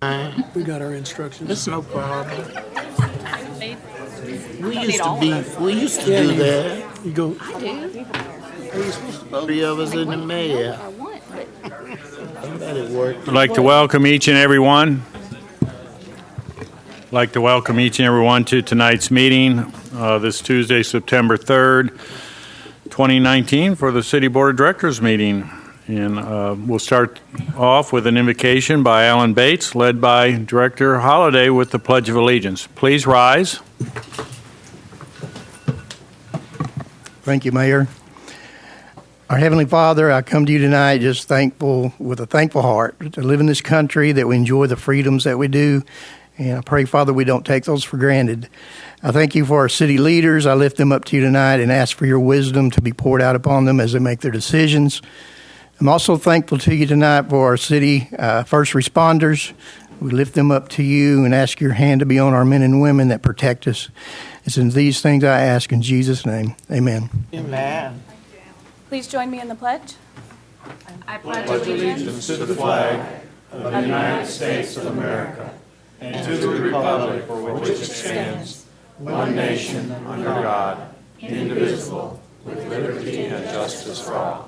We got our instructions. It's no problem. We used to do that. You go. Three of us in the mayor. It worked. I'd like to welcome each and every one. To tonight's meeting, this Tuesday, September 3rd, 2019, for the City Board of Directors meeting. And we'll start off with an invocation by Alan Bates, led by Director Holliday with the Pledge of Allegiance. Please rise. Thank you, Mayor. Our Heavenly Father, I come to you tonight just thankful, with a thankful heart, to live in this country, that we enjoy the freedoms that we do. And I pray, Father, we don't take those for granted. I thank you for our city leaders. I lift them up to you tonight and ask for your wisdom to be poured out upon them as they make their decisions. I'm also thankful to you tonight for our city first responders. We lift them up to you and ask your hand to be on our men and women that protect us. It's in these things I ask in Jesus' name. Amen. Amen. Please join me in the pledge. I pledge Allegiance to the flag of the United States of America and to the republic for which it stands, one nation, under God, indivisible, with liberty and justice for all.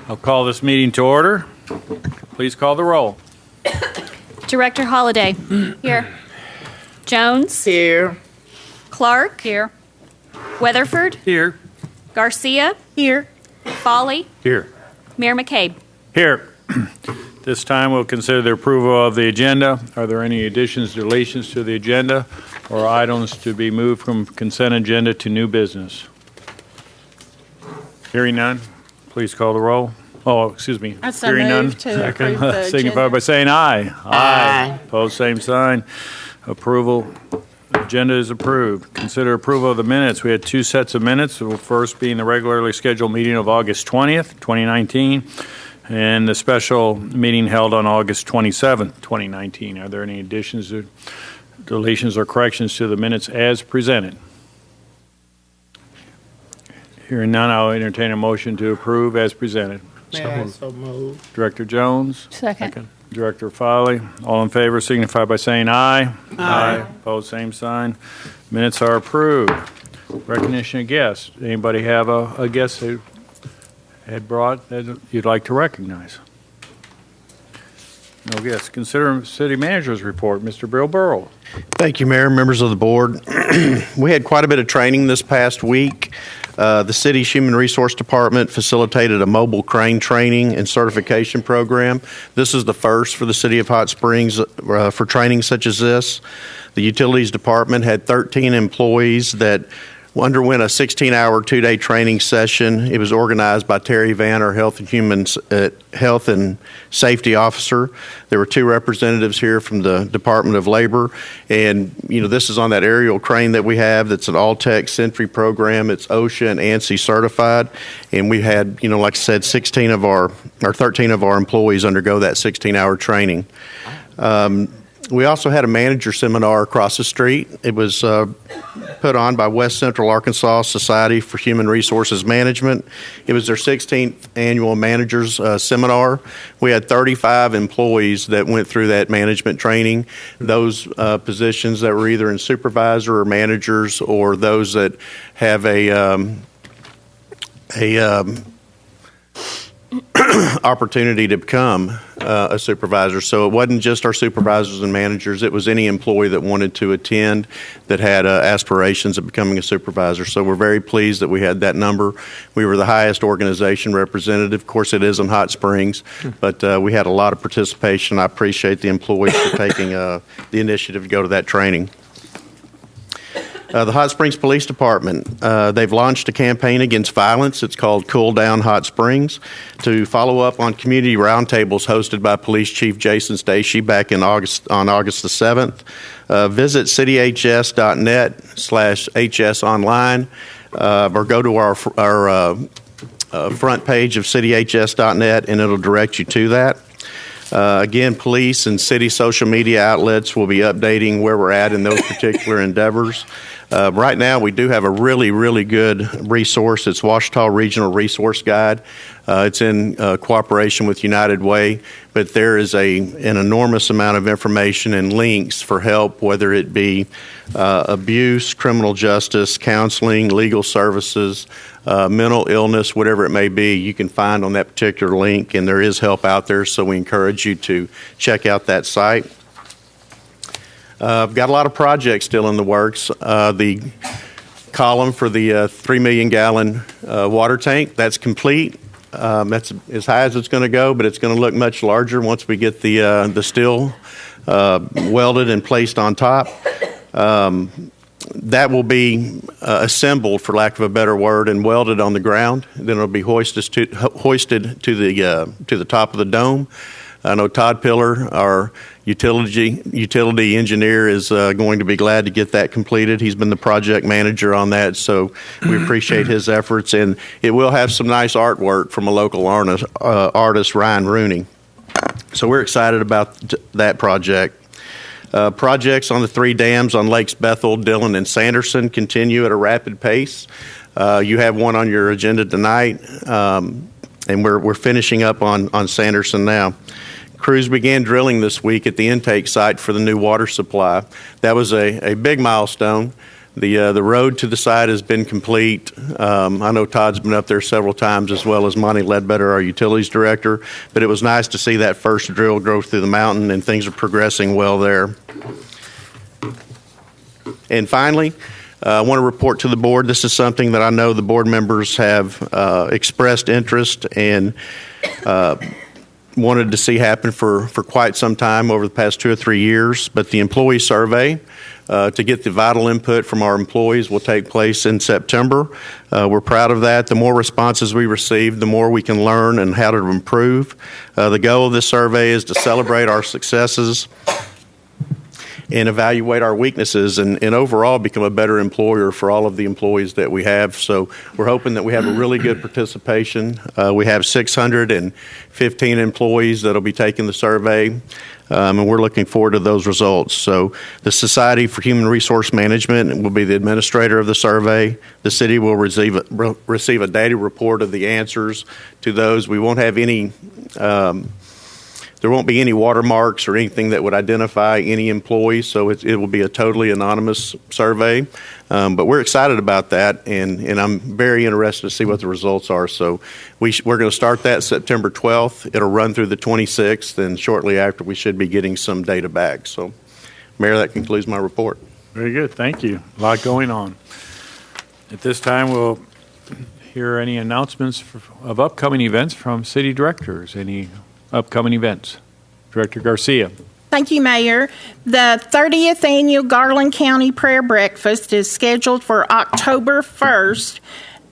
I'll call this meeting to order. Please call the roll. Director Holliday. Here. Jones. Here. Clark. Here. Weatherford. Here. Garcia. Here. Foley. Here. Mayor McCabe. Here. This time we'll consider the approval of the agenda. Are there any additions, deletions to the agenda, or items to be moved from consent agenda to new business? Hearing none, please call the roll. Oh, excuse me. I so Hearing none, moved to approve the signify agenda. by saying aye. Aye. Opposed, same sign. Approval. Agenda is approved. Consider approval of the minutes. We had two sets of minutes. The first being the regularly scheduled meeting of August 20th, 2019, and the special meeting held on August 27th, 2019. Are there any additions, or deletions, or corrections to the minutes as presented? Hearing none, I'll entertain a motion to approve as presented. So moved. Director Jones. Second. Director Foley. All in favor signify by saying aye. Aye. Opposed, same sign. Minutes are approved. Recognition of guests. Anybody have a guest who had brought that you'd like to recognize? No guests. Consider city manager's report. Mr. Bill Burrow. Thank you, Mayor, members of the board. We had quite a bit of training this past week. The city's Human Resource Department facilitated a mobile crane training and certification program. This is the first for the city of Hot Springs for training such as this. The Utilities Department had 13 employees that underwent a 16-hour, two-day training session. It was organized by Terry Vann, our Health and Safety Officer. There were two representatives here from the Department of Labor, and this is on that aerial crane that we have. That's an All-Tech Sentry program. It's OSHA and ANSI certified, and we had, like I said, 13 of our employees undergo that 16-hour training. We also had a manager seminar across the street. It was put on by West Central Arkansas Society for Human Resources Management. It was their 16th annual managers seminar. We had 35 employees that went through that management training. Those positions that were either in supervisor or managers, or those that have a opportunity to become a supervisor. So it wasn't just our supervisors and managers. It was any employee that wanted to attend that had aspirations of becoming a supervisor. So we're very pleased that we had that number. We were the highest organization representative. Of course, it is in Hot Springs, but we had a lot of participation. I appreciate the employees for taking the initiative to go to that training. The Hot Springs Police Department, they've launched a campaign against violence. It's called Cool Down Hot Springs, to follow up on community roundtables hosted by Police Chief Jason Stacey back on August the 7th. Visit cityhs.net/hsonline, or go to our front page of cityhs.net, and it'll direct you to that. Again, police and city social media outlets will be updating where we're at in those particular endeavors. Right now, we do have a really, really good resource. It's Ouachita Regional Resource Guide. It's in cooperation with United Way, but there is an enormous amount of information and links for help, whether it be abuse, criminal justice, counseling, legal services, mental illness, whatever it may be, you can find on that particular link, and there is help out there, so we encourage you to check out that site. I've got a lot of projects still in the works. The column for the 3 million gallon water tank, that's complete. That's as high as it's going to go, but it's going to look much larger once we get the steel welded and placed on top. That will be assembled, for lack of a better word, and welded on the ground. Then it'll be hoisted to the top of the dome. I know Todd Pillar, our utility engineer, is going to be glad to get that completed. He's been the project manager on that, so we appreciate his efforts. And it will have some nice artwork from a local artist, Ryan Rooney. So we're excited about that project. Projects on the 3 dams on Lakes Bethel, Dillon, and Sanderson continue at a rapid pace. You have one on your agenda tonight, and we're finishing up on Sanderson now. Crews began drilling this week at the intake site for the new water supply. That was a big milestone. The road to the site has been complete. I know Todd's been up there several times, as well as Monty Ledbetter, our utilities director, but it was nice to see that first drill go through the mountain, and things are progressing well there. And finally, I want to report to the board, this is something that I know the board members have expressed interest and wanted to see happen for quite some time over the past 2 or 3 years, but the employee survey to get the vital input from our employees will take place in September. We're proud of that. The more responses we receive, the more we can learn and how to improve. The goal of this survey is to celebrate our successes and evaluate our weaknesses and overall become a better employer for all of the employees that we have. So we're hoping that we have a really good participation. We have 615 employees that will be taking the survey, and we're looking forward to those results. So the Society for Human Resource Management will be the administrator of the survey. The city will receive a data report of the answers to those. We won't have any there won't be any watermarks or anything that would identify any employee, so it will be a totally anonymous survey. But we're excited about that, and I'm very interested to see what the results are. So we're going to start that September 12th. It'll run through the 26th, and shortly after we should be getting some data back. So, Mayor, that concludes my report. Very good. Thank you. A lot going on. At this time, we'll hear any announcements of upcoming events from city directors. Any upcoming events? Director Garcia. Thank you, Mayor. The 30th Annual Garland County Prayer Breakfast is scheduled for October 1st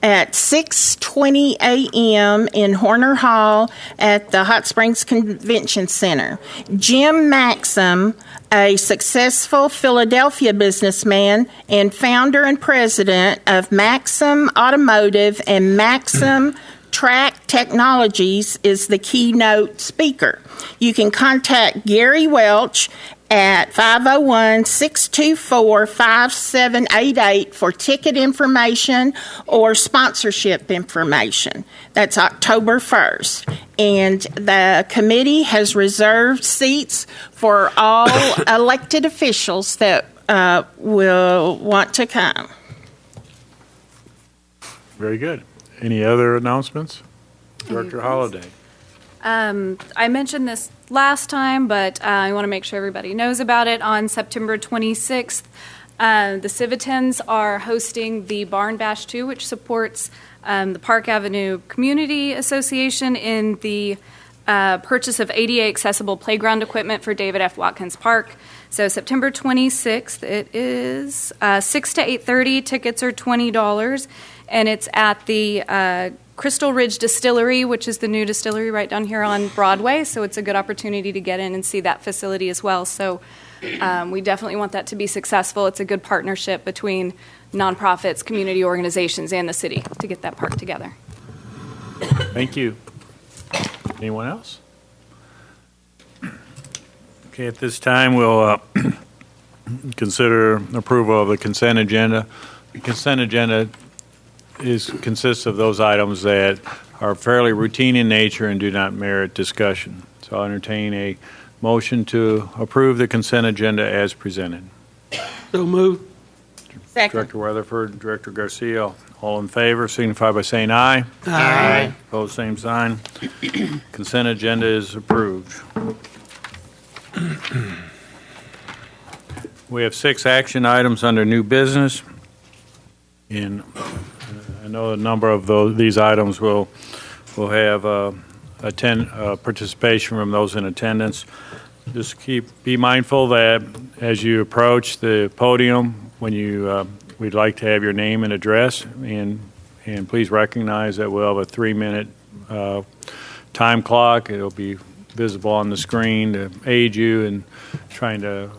at 6:20 a.m. in Horner Hall at the Hot Springs Convention Center. Jim Maxim, a successful Philadelphia businessman and founder and president of Maxim Automotive and Maxim Track Technologies, is the keynote speaker. You can contact Gary Welch at 501-624-5788 for ticket information or sponsorship information. That's October 1st. And the committee has reserved seats for all elected officials that will want to come. Very good. Any other announcements? Director Holliday. I mentioned this last time, but I want to make sure everybody knows about it. On September 26th, the Civitans are hosting the Barn Bash 2, which supports the Park Avenue Community Association in the purchase of ADA accessible playground equipment for David F. Watkins Park. So September 26th, it is 6 to 8:30. Tickets are $20, and it's at the Crystal Ridge Distillery, which is the new distillery right down here on Broadway. So it's a good opportunity to get in and see that facility as well. So we definitely want that to be successful. It's a good partnership between nonprofits, community organizations, and the city to get that park together. Thank you. Anyone else? Okay, at this time, we'll consider approval of the consent agenda. The consent agenda consists of those items that are fairly routine in nature and do not merit discussion. So I'll entertain a motion to approve the consent agenda as presented. So move. Second. Director Weatherford, Director Garcia, all in favor, signify by saying aye. Aye. Opposed, same sign. Consent agenda is approved. We have 6 action items under new business. And I know a number of these items will have participation from those in attendance. Just be mindful that as you approach the podium, we'd like to have your name and address, and please recognize that we'll have a 3-minute time clock. It'll be visible on the screen to aid you in trying to,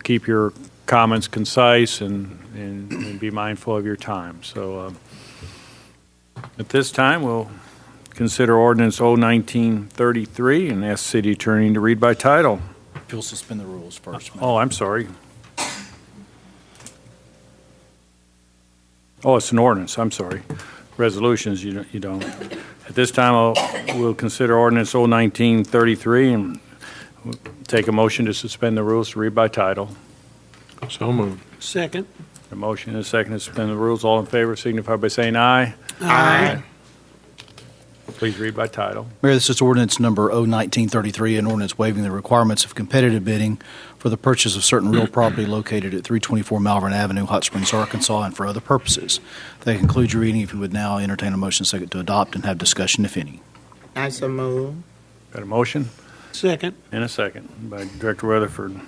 keep your comments concise and be mindful of your time. So at this time, we'll consider ordinance 01933 and ask city attorney to read by title. If you'll suspend the rules first. Mayor. Oh, I'm sorry. Oh, it's an ordinance, I'm sorry. Resolutions, you don't. At this time, we'll consider ordinance 01933 and we'll take a motion to suspend the rules to read by title. So moved. Second. A motion and a second to suspend the rules. All in favor signify by saying aye. Aye. Please read by title. Mayor, this is ordinance number 01933, an ordinance waiving the requirements of competitive bidding for the purchase of certain real property located at 324 Malvern Avenue, Hot Springs, Arkansas, and for other purposes. That concludes your reading. If you would now entertain a motion second to adopt and have discussion, if any. I so move. Got a motion Second. and a second by Director Weatherford.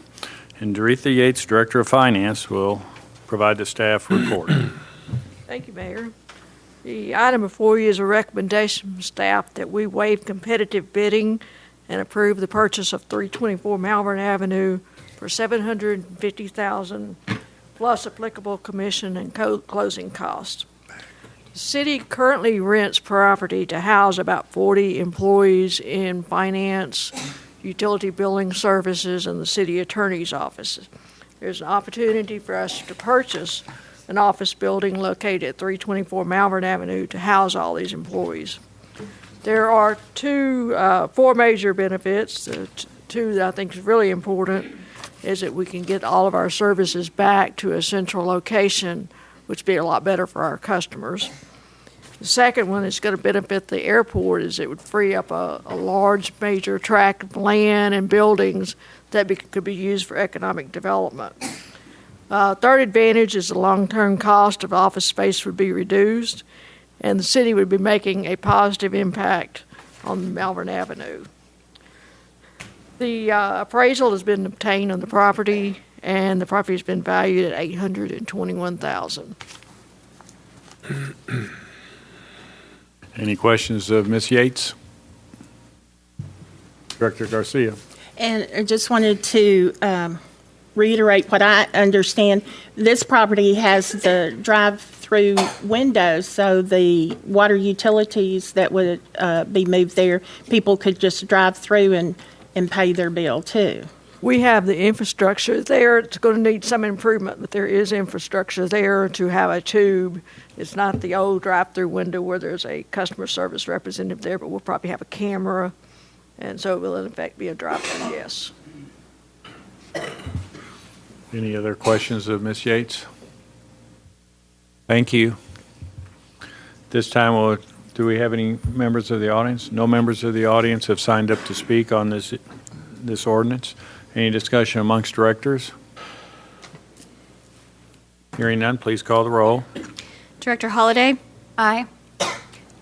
And Doretha Yates, Director of Finance, will provide the staff report. Thank you, Mayor. The item before you is a recommendation from staff that we waive competitive bidding and approve the purchase of 324 Malvern Avenue for $750,000 plus applicable commission and closing costs. The city currently rents property to house about 40 employees in finance, utility billing services, and the city attorney's offices. There's an opportunity for us to purchase an office building located at 324 Malvern Avenue to house all these employees. There are four major benefits. The two that I think is really important is that we can get all of our services back to a central location, which would be a lot better for our customers. The second one is going to benefit the airport is it would free up a large major tract of land and buildings that could be used for economic development. Third advantage is the long-term cost of office space would be reduced, and the city would be making a positive impact on Malvern Avenue. The appraisal has been obtained on the property, and the property has been valued at $821,000. Any questions of Ms. Yates? Director Garcia. And I just wanted to reiterate what I understand. This property has the drive-through windows, so the water utilities that would be moved there, people could just drive through and pay their bill too. We have the infrastructure there. It's going to need some improvement, but there is infrastructure there to have a tube. It's not the old drive-through window where there's a customer service representative there, but we'll probably have a camera, and so it will in effect be a drive-through, yes. Any other questions of Ms. Yates? Thank you. This time, do we have any members of the audience? No members of the audience have signed up to speak on this ordinance. Any discussion amongst directors? Hearing none, please call the roll. Director Holliday? Aye.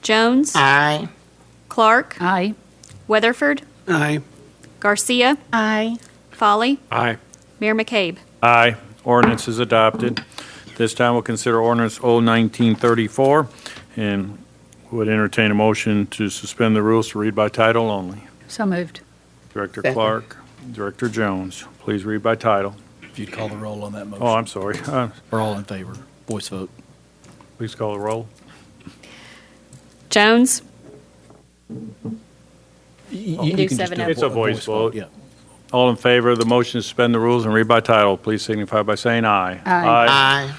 Jones? Aye. Clark? Aye. Weatherford? Aye. Garcia? Aye. Foley? Aye. Mayor McCabe? Aye. Ordinance is adopted. This time we'll consider ordinance 01934 and would entertain a motion to suspend the rules to read by title only. So moved. Director Second. Clark, Director Jones, please read by title. If you'd call the roll on that motion. Oh, I'm sorry. We're all in favor. Voice vote. Please call the roll. Jones? You do can just 7-0. It's a voice vote. Yeah. All in favor of the motion to suspend the rules and read by title, please signify by saying aye. Aye.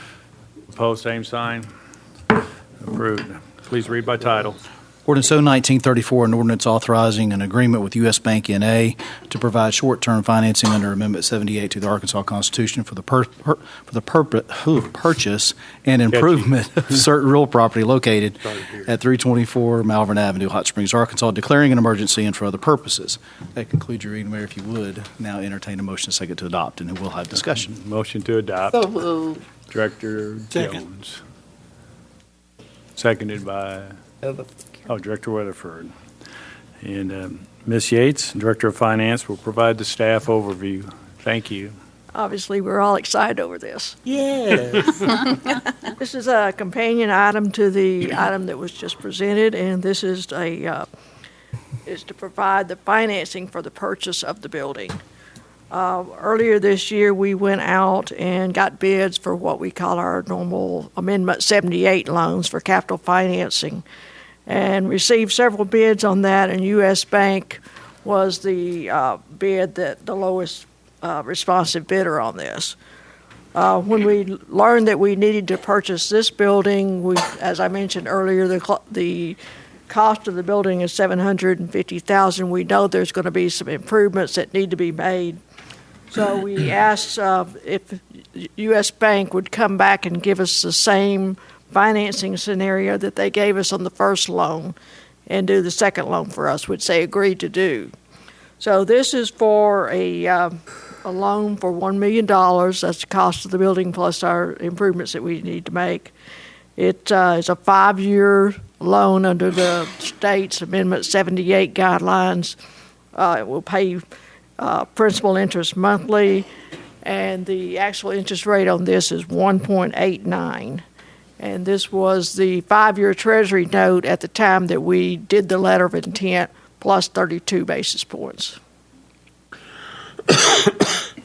Opposed, same sign. Approved. Please read by title. Ordinance 01934, an ordinance authorizing an agreement with U.S. Bank N.A. to provide short-term financing under Amendment 78 to the Arkansas Constitution for the purchase and improvement of certain real property located at 324 Malvern Avenue, Hot Springs, Arkansas, declaring an emergency and for other purposes. That concludes your reading, Mayor. If you would, now entertain a motion second to adopt, and we'll have discussion. Motion to adopt. So moved. Director Second. Jones. Seconded by, Director Weatherford. And Ms. Yates, Director of Finance, will provide the staff overview. Thank you. Obviously, we're all excited over this. Yes. This is a companion item to the item that was just presented, and this is to provide the financing for the purchase of the building. Earlier this year, we went out and got bids for what we call our normal Amendment 78 loans for capital financing, and received several bids on that, and U.S. Bank was the bid that the lowest responsive bidder on this. When we learned that we needed to purchase this building, as I mentioned earlier, the cost of the building is $750,000. We know there's going to be some improvements that need to be made. So we asked if U.S. Bank would come back and give us the same financing scenario that they gave us on the first loan and do the second loan for us, which they agreed to do. So this is for a loan for $1 million. That's the cost of the building plus our improvements that we need to make. It is a 5-year loan under the state's Amendment 78 guidelines. It will pay principal interest monthly, and the actual interest rate on this is 1.89. And this was the 5-year Treasury note at the time that we did the letter of intent, plus 32 basis points.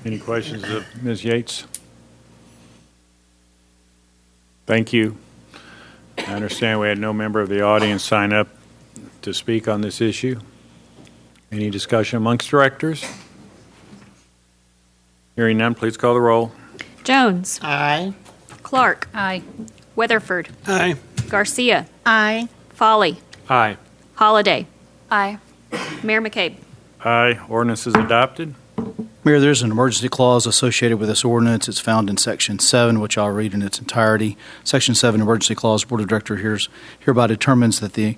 Any questions of Ms. Yates? Thank you. I understand we had no member of the audience sign up to speak on this issue. Any discussion amongst directors? Hearing none, please call the roll. Jones. Aye. Clark. Aye. Weatherford. Aye. Garcia. Aye. Folly. Aye. Holiday. Aye. Mayor McCabe. Aye. Ordinance is adopted. Mayor, there's an emergency clause associated with this ordinance. It's found in Section 7, which I'll read in its entirety. Section 7, Emergency Clause, Board of Directors hereby determines that the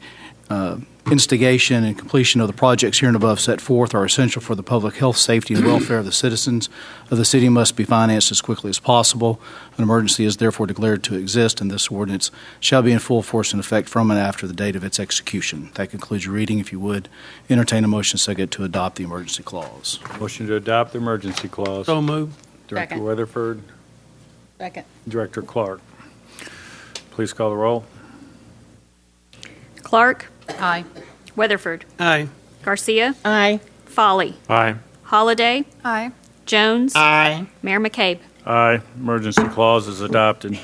instigation and completion of the projects here and above set forth are essential for the public health, safety, and welfare of the citizens of the city must be financed as quickly as possible. An emergency is therefore declared to exist, and this ordinance shall be in full force and effect from and after the date of its execution. That concludes your reading. If you would, entertain a motion second to adopt the emergency clause. Motion to adopt the emergency clause. So moved. Director Second. Weatherford. Second. Director Clark. Please call the roll. Clark. Aye. Weatherford. Aye. Garcia. Aye. Folly. Aye. Holiday. Aye. Jones. Aye. Mayor McCabe. Aye. Emergency clause is adopted.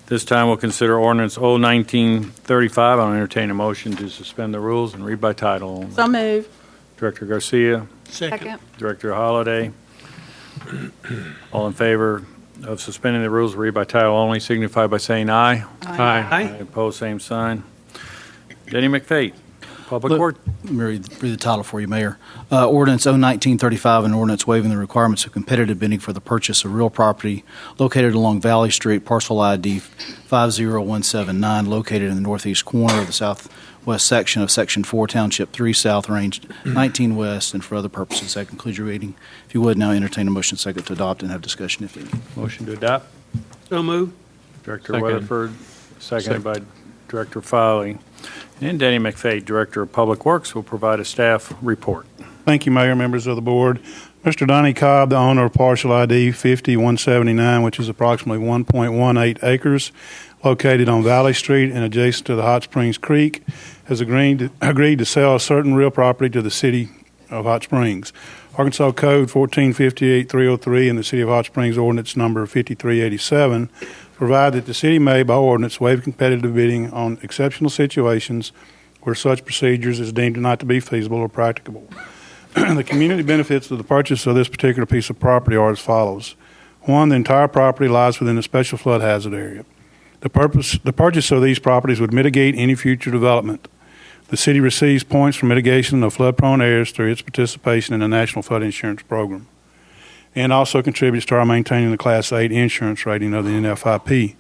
This time we'll consider ordinance 01935. I'll entertain a motion to suspend the rules and read by title only. So moved. Director Garcia, Second. Director Holliday. All in favor of suspending the rules, read by title only, signify by saying aye. Aye. Opposed, same sign. Denny McFate, Public Look- Works. Let me read the title for you, Mayor. Ordinance 01935, an ordinance waiving the requirements of competitive bidding for the purchase of real property located along Valley Street, parcel ID 50179, located in the northeast corner of the southwest section of Section 4, Township 3 South, Range 19 West, and for other purposes. That concludes your reading. If you would, now entertain a motion second to adopt and have discussion if any. Motion to adopt. So moved. Director Second. Weatherford, seconded by Director Foley. And Denny McFate, Director of Public Works, will provide a staff report. Thank you, Mayor, members of the board. Mr. Donnie Cobb, the owner of parcel ID 50179, which is approximately 1.18 acres, located on Valley Street and adjacent to the Hot Springs Creek, has agreed to sell certain real property to the city of Hot Springs. Arkansas Code 1458-303 and the City of Hot Springs Ordinance Number 5387 provide that the city may, by ordinance, waive competitive bidding on exceptional situations where such procedures is deemed not to be feasible or practicable. The community benefits of the purchase of this particular piece of property are as follows. One, the entire property lies within a special flood hazard area. The purchase of these properties would mitigate any future development. The city receives points for mitigation of flood-prone areas through its participation in the National Flood Insurance Program, and also contributes to our maintaining the Class 8 insurance rating of the NFIP.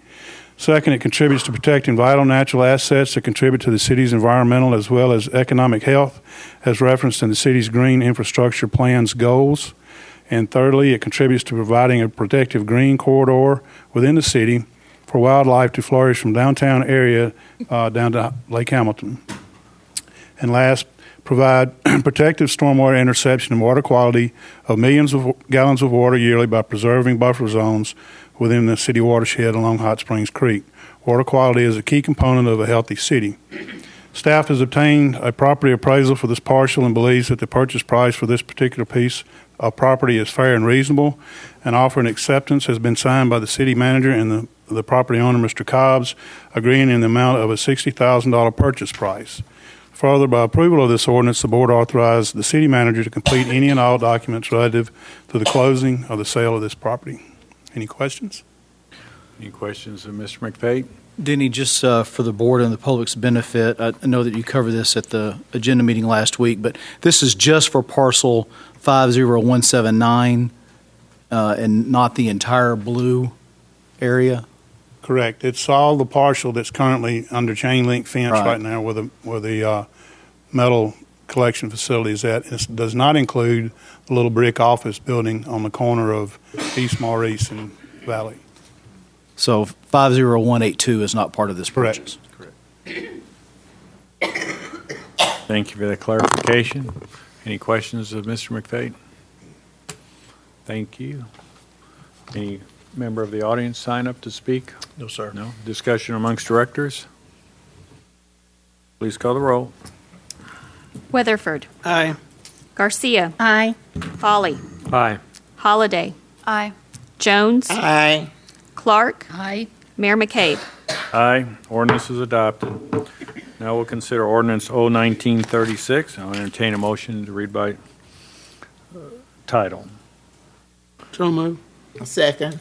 Second, it contributes to protecting vital natural assets that contribute to the city's environmental as well as economic health, as referenced in the city's Green Infrastructure Plan's goals. And thirdly, it contributes to providing a protective green corridor within the city for wildlife to flourish from downtown area down to Lake Hamilton. And last, provide protective stormwater interception and water quality of millions of gallons of water yearly by preserving buffer zones within the city watershed along Hot Springs Creek. Water quality is a key component of a healthy city. Staff has obtained a property appraisal for this parcel and believes that the purchase price for this particular piece of property is fair and reasonable. An offer and acceptance has been signed by the city manager and the property owner, Mr. Cobbs, agreeing in the amount of a $60,000 purchase price. Further, by approval of this ordinance, the board authorized the city manager to complete any and all documents relative to the closing of the sale of this property. Any questions? Any questions of Mr. McFate? Denny, just for the board and the public's benefit, I know that you covered this at the agenda meeting last week, but this is just for parcel 50179 and not the entire blue area? Correct. It's all the parcel that's currently under chain link fence Right. right now where the metal collection facility is at. It does not include the little brick office building on the corner of East Maurice and Valley. So 50182 is not part of this Correct. purchase? Thank you for that clarification. Any questions of Mr. McFate? Thank you. Any member of the audience sign up to speak? No, sir. No? Discussion amongst directors? Please call the roll. Weatherford. Aye. Garcia. Aye. Folly. Aye. Holiday. Aye. Jones. Aye. Clark. Aye. Mayor McCabe. Aye. Ordinance is adopted. Now we'll consider ordinance 01936. I'll entertain a motion to read by title. So moved. Second.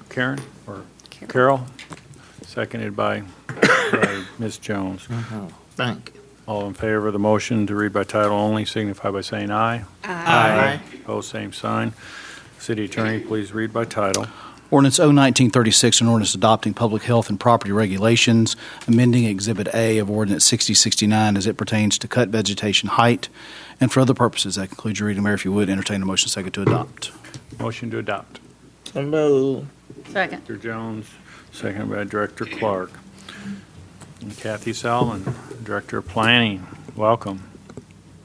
Karen or Carol? Seconded by Ms. Jones. Thank you. All in favor of the motion to read by title only signify by saying aye. Aye. Opposed, same sign. City Attorney, please read by title. Ordinance 01936, an ordinance adopting public health and property regulations, amending Exhibit A of Ordinance 6069 as it pertains to cut vegetation height, and for other purposes. That concludes your reading, Mayor. If you would, entertain a motion second to adopt. Motion to adopt. So moved. Second. Director Jones, seconded by Director Clark. And Kathy Salmon, Director of Planning, welcome.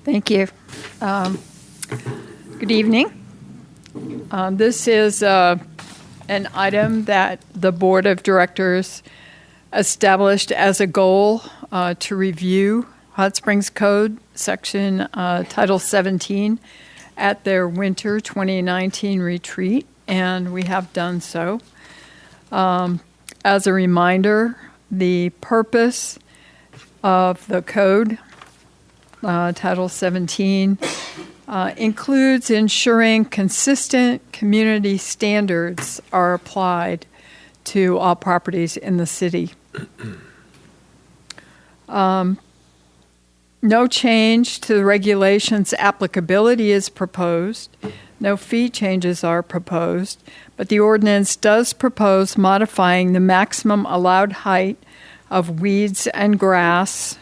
Thank you. Good evening. This is an item that the Board of Directors established as a goal to review Hot Springs Code, Section Title 17, at their winter 2019 retreat, and we have done so. As a reminder, the purpose of the code, Title 17, includes ensuring consistent community standards are applied to all properties in the city. No change to the regulations' applicability is proposed. No fee changes are proposed, but the ordinance does propose modifying the maximum allowed height of weeds and grass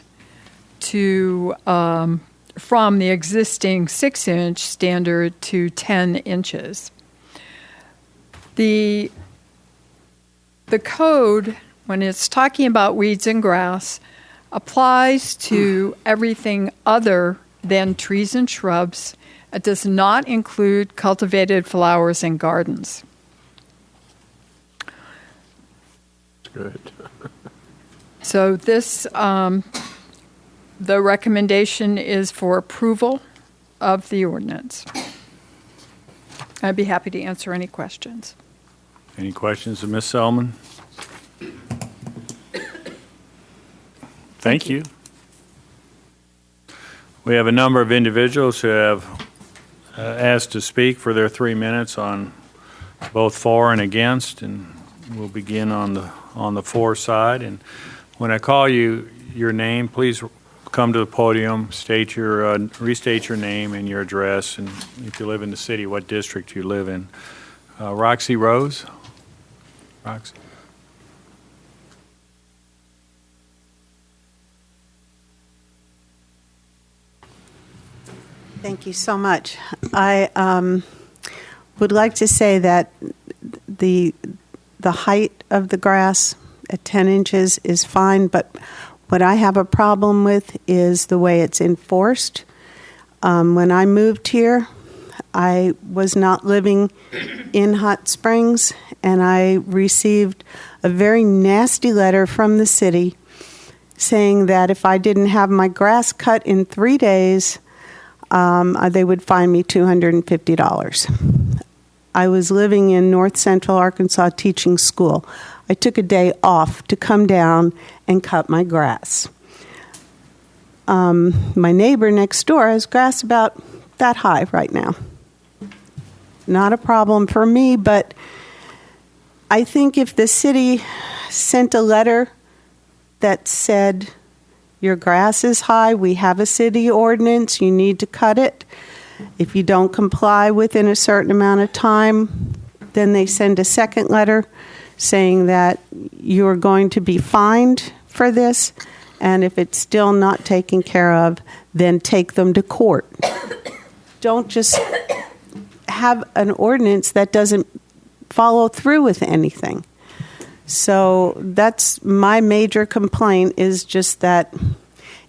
to from the existing 6-inch standard to 10 inches. The code, when it's talking about weeds and grass, applies to everything other than trees and shrubs. It does not include cultivated flowers and gardens. Good. So this, the recommendation is for approval of the ordinance. I'd be happy to answer any questions. Any questions of Ms. Selman? Thank you. We have a number of individuals who have asked to speak for their 3 minutes on both for and against, and we'll begin on the for side. And when I call you your name, please come to the podium, restate your name and your address, and if you live in the city, what district you live in. Roxy Rose. Roxy. Thank you so much. I would like to say that the height of the grass at 10 inches is fine, but what I have a problem with is the way it's enforced. When I moved here, I was not living in Hot Springs, and I received a very nasty letter from the city saying that if I didn't have my grass cut in 3 days, they would fine me $250. I was living in North Central Arkansas teaching school. I took a day off to come down and cut my grass. My neighbor next door has grass about that high right now. Not a problem for me, but I think if the city sent a letter that said, your grass is high, we have a city ordinance, you need to cut it. If you don't comply within a certain amount of time, then they send a second letter saying that you're going to be fined for this, and if it's still not taken care of, then take them to court. Don't just have an ordinance that doesn't follow through with anything. So that's my major complaint, is just that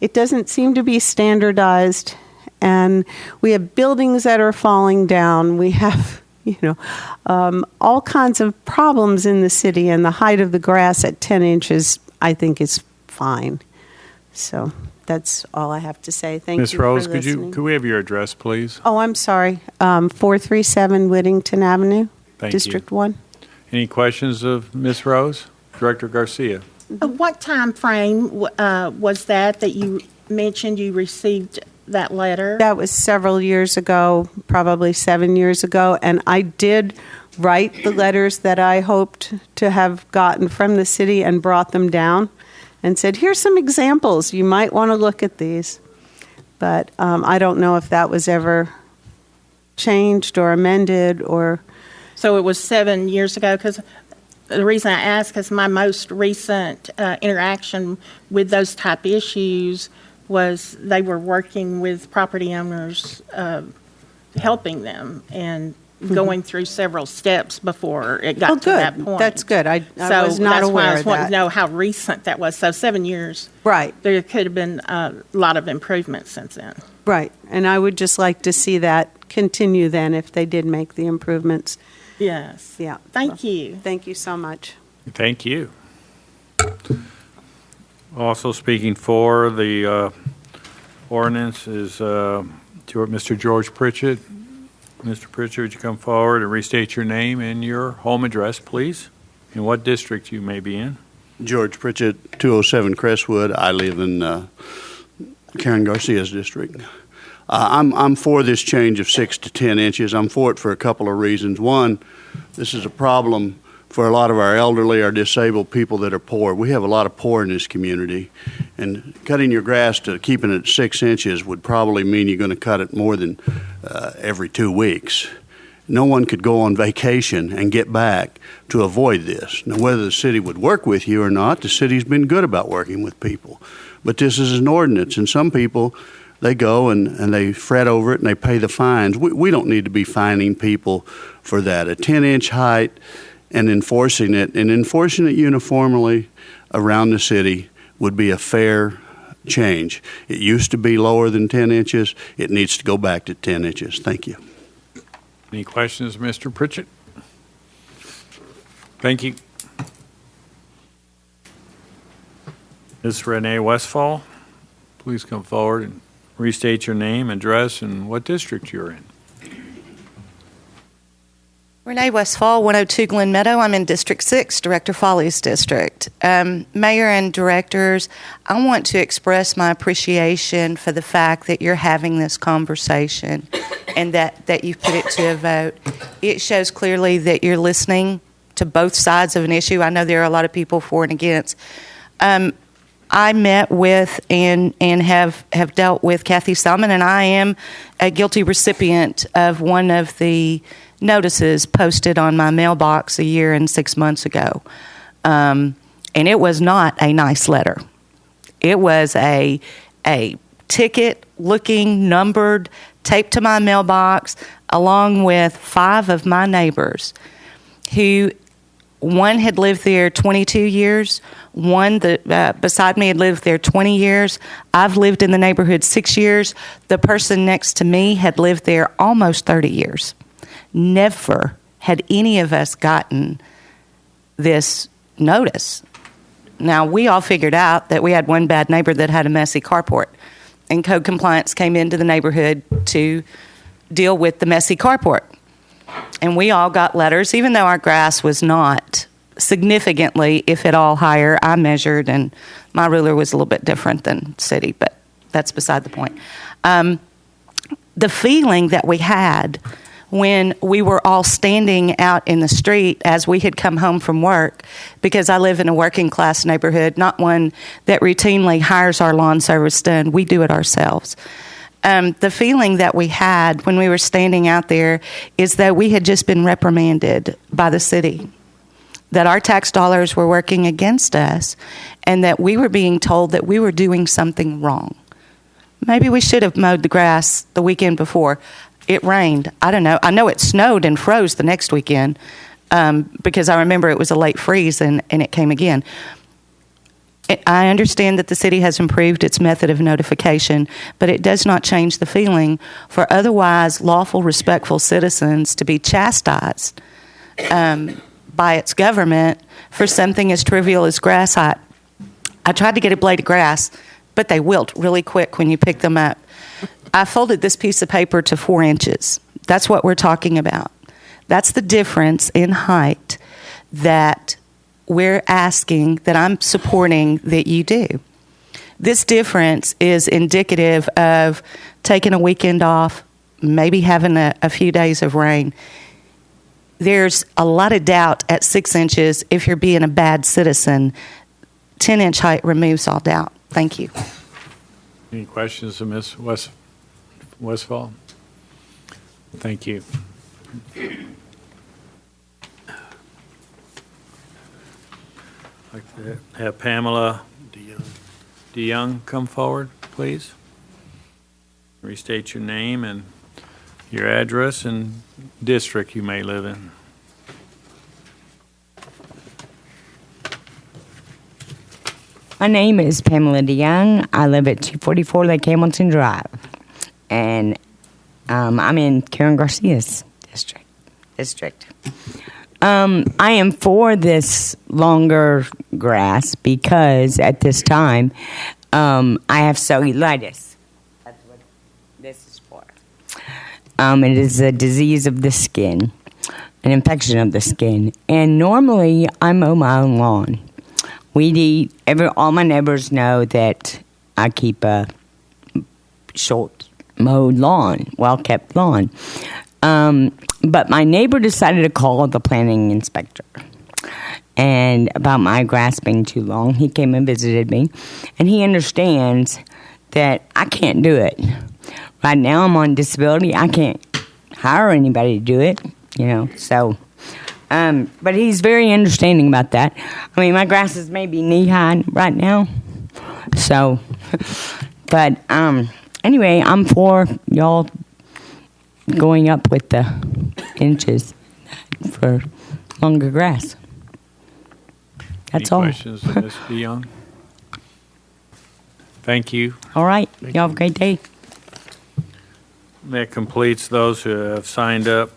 it doesn't seem to be standardized, and we have buildings that are falling down. We have, all kinds of problems in the city, and the height of the grass at 10 inches, I think, is fine. So that's all I have to say. Thank you Ms. for Rose, listening. could we have your address, please? Oh, I'm sorry. 437 Whittington Avenue, Thank District you. 1. Any questions of Ms. Rose? Director Garcia. What time frame was that you mentioned you received that letter? That was several years ago, probably 7 years ago, and I did write the letters that I hoped to have gotten from the city and brought them down and said, here's some examples. You might want to look at these. But I don't know if that was ever changed or amended or... So it was 7 years ago, because the reason I ask is my most recent interaction with those type issues was they were working with property owners, helping them and going through several steps before it got to that point. That's good. I So was not that's why aware I of just wanted that. to know how recent that was. So 7 years. Right. There could have been a lot of improvement since then. Right. And I would just like to see that continue then if they did make the improvements. Yes. Yeah. Thank you. Thank you so much. Thank you. Also speaking for the ordinance is Mr. George Pritchett. Mr. Pritchett, would you come forward and restate your name and your home address, please, and what district you may be in? George Pritchett, 207 Crestwood. I live in Karen Garcia's district. I'm for this change of 6 to 10 inches. I'm for it for a couple of reasons. One, this is a problem for a lot of our elderly or disabled people that are poor. We have a lot of poor in this community, and cutting your grass to keeping it at 6 inches would probably mean you're going to cut it more than every 2 weeks. No one could go on vacation and get back to avoid this. Now, whether the city would work with you or not, the city's been good about working with people. But this is an ordinance, and some people, they go and they fret over it and they pay the fines. We don't need to be fining people for that. A 10-inch height and enforcing it uniformly around the city would be a fair change. It used to be lower than 10 inches. It needs to go back to 10 inches. Thank you. Any questions, Mr. Pritchett? Thank you. Ms. Renee Westfall, please come forward and restate your name, address, and what district you're in. Renee Westfall, 102 Glen Meadow. I'm in District 6, Director Foley's district. Mayor and directors, I want to express my appreciation for the fact that you're having this conversation and that you've put it to a vote. It shows clearly that you're listening to both sides of an issue. I know there are a lot of people for and against. I met with and have dealt with Kathy Selman, and I am a guilty recipient of one of the notices posted on my mailbox a year and 6 months ago. And it was not a nice letter. It was a ticket-looking, numbered, taped to my mailbox, along with 5 of my neighbors who, one had lived there 22 years, one that beside me had lived there 20 years. I've lived in the neighborhood 6 years. The person next to me had lived there almost 30 years. Never had any of us gotten this notice. Now, we all figured out that we had one bad neighbor that had a messy carport, and code compliance came into the neighborhood to deal with the messy carport. And we all got letters, even though our grass was not significantly, if at all, higher. I measured, and my ruler was a little bit different than city, but that's beside the point. The feeling that we had when we were all standing out in the street as we had come home from work, because I live in a working class neighborhood, not one that routinely hires our lawn service done. We do it ourselves. The feeling that we had when we were standing out there is that we had just been reprimanded by the city, that our tax dollars were working against us, and that we were being told that we were doing something wrong. Maybe we should have mowed the grass the weekend before. It rained. I don't know. I know it snowed and froze the next weekend because I remember it was a late freeze and it came again. I understand that the city has improved its method of notification, but it does not change the feeling for otherwise lawful, respectful citizens to be chastised by its government for something as trivial as grass height. I tried to get a blade of grass, but they wilt really quick when you pick them up. I folded this piece of paper to 4 inches. That's what we're talking about. That's the difference in height that we're asking, that I'm supporting that you do. This difference is indicative of taking a weekend off, maybe having a few days of rain. There's a lot of doubt at 6 inches if you're being a bad citizen. 10-inch height removes all doubt. Thank you. Any questions of Ms. Westfall? Thank you. I'd like to have Pamela DeYoung come forward, please. Restate your name and your address and district you may live in. My name is Pamela DeYoung. I live at 244 Lake Hamilton Drive, and I'm in Karen Garcia's district. I am for this longer grass because at this time I have cellulitis. That's what this is for. It is a disease of the skin, an infection of the skin, and normally I mow my own lawn. All my neighbors know that I keep a short mowed lawn, well-kept lawn. But my neighbor decided to call the planning inspector. And about my grass being too long, he came and visited me. And he understands that I can't do it. Right now I'm on disability. I can't hire anybody to do it, so... but he's very understanding about that. I mean, my grass is maybe knee-high right now. So, but anyway, I'm for y'all going up with the inches for longer grass. That's all. Any questions of Ms. DeYoung? Thank you. All right. Y'all have a great day. That completes those who have signed up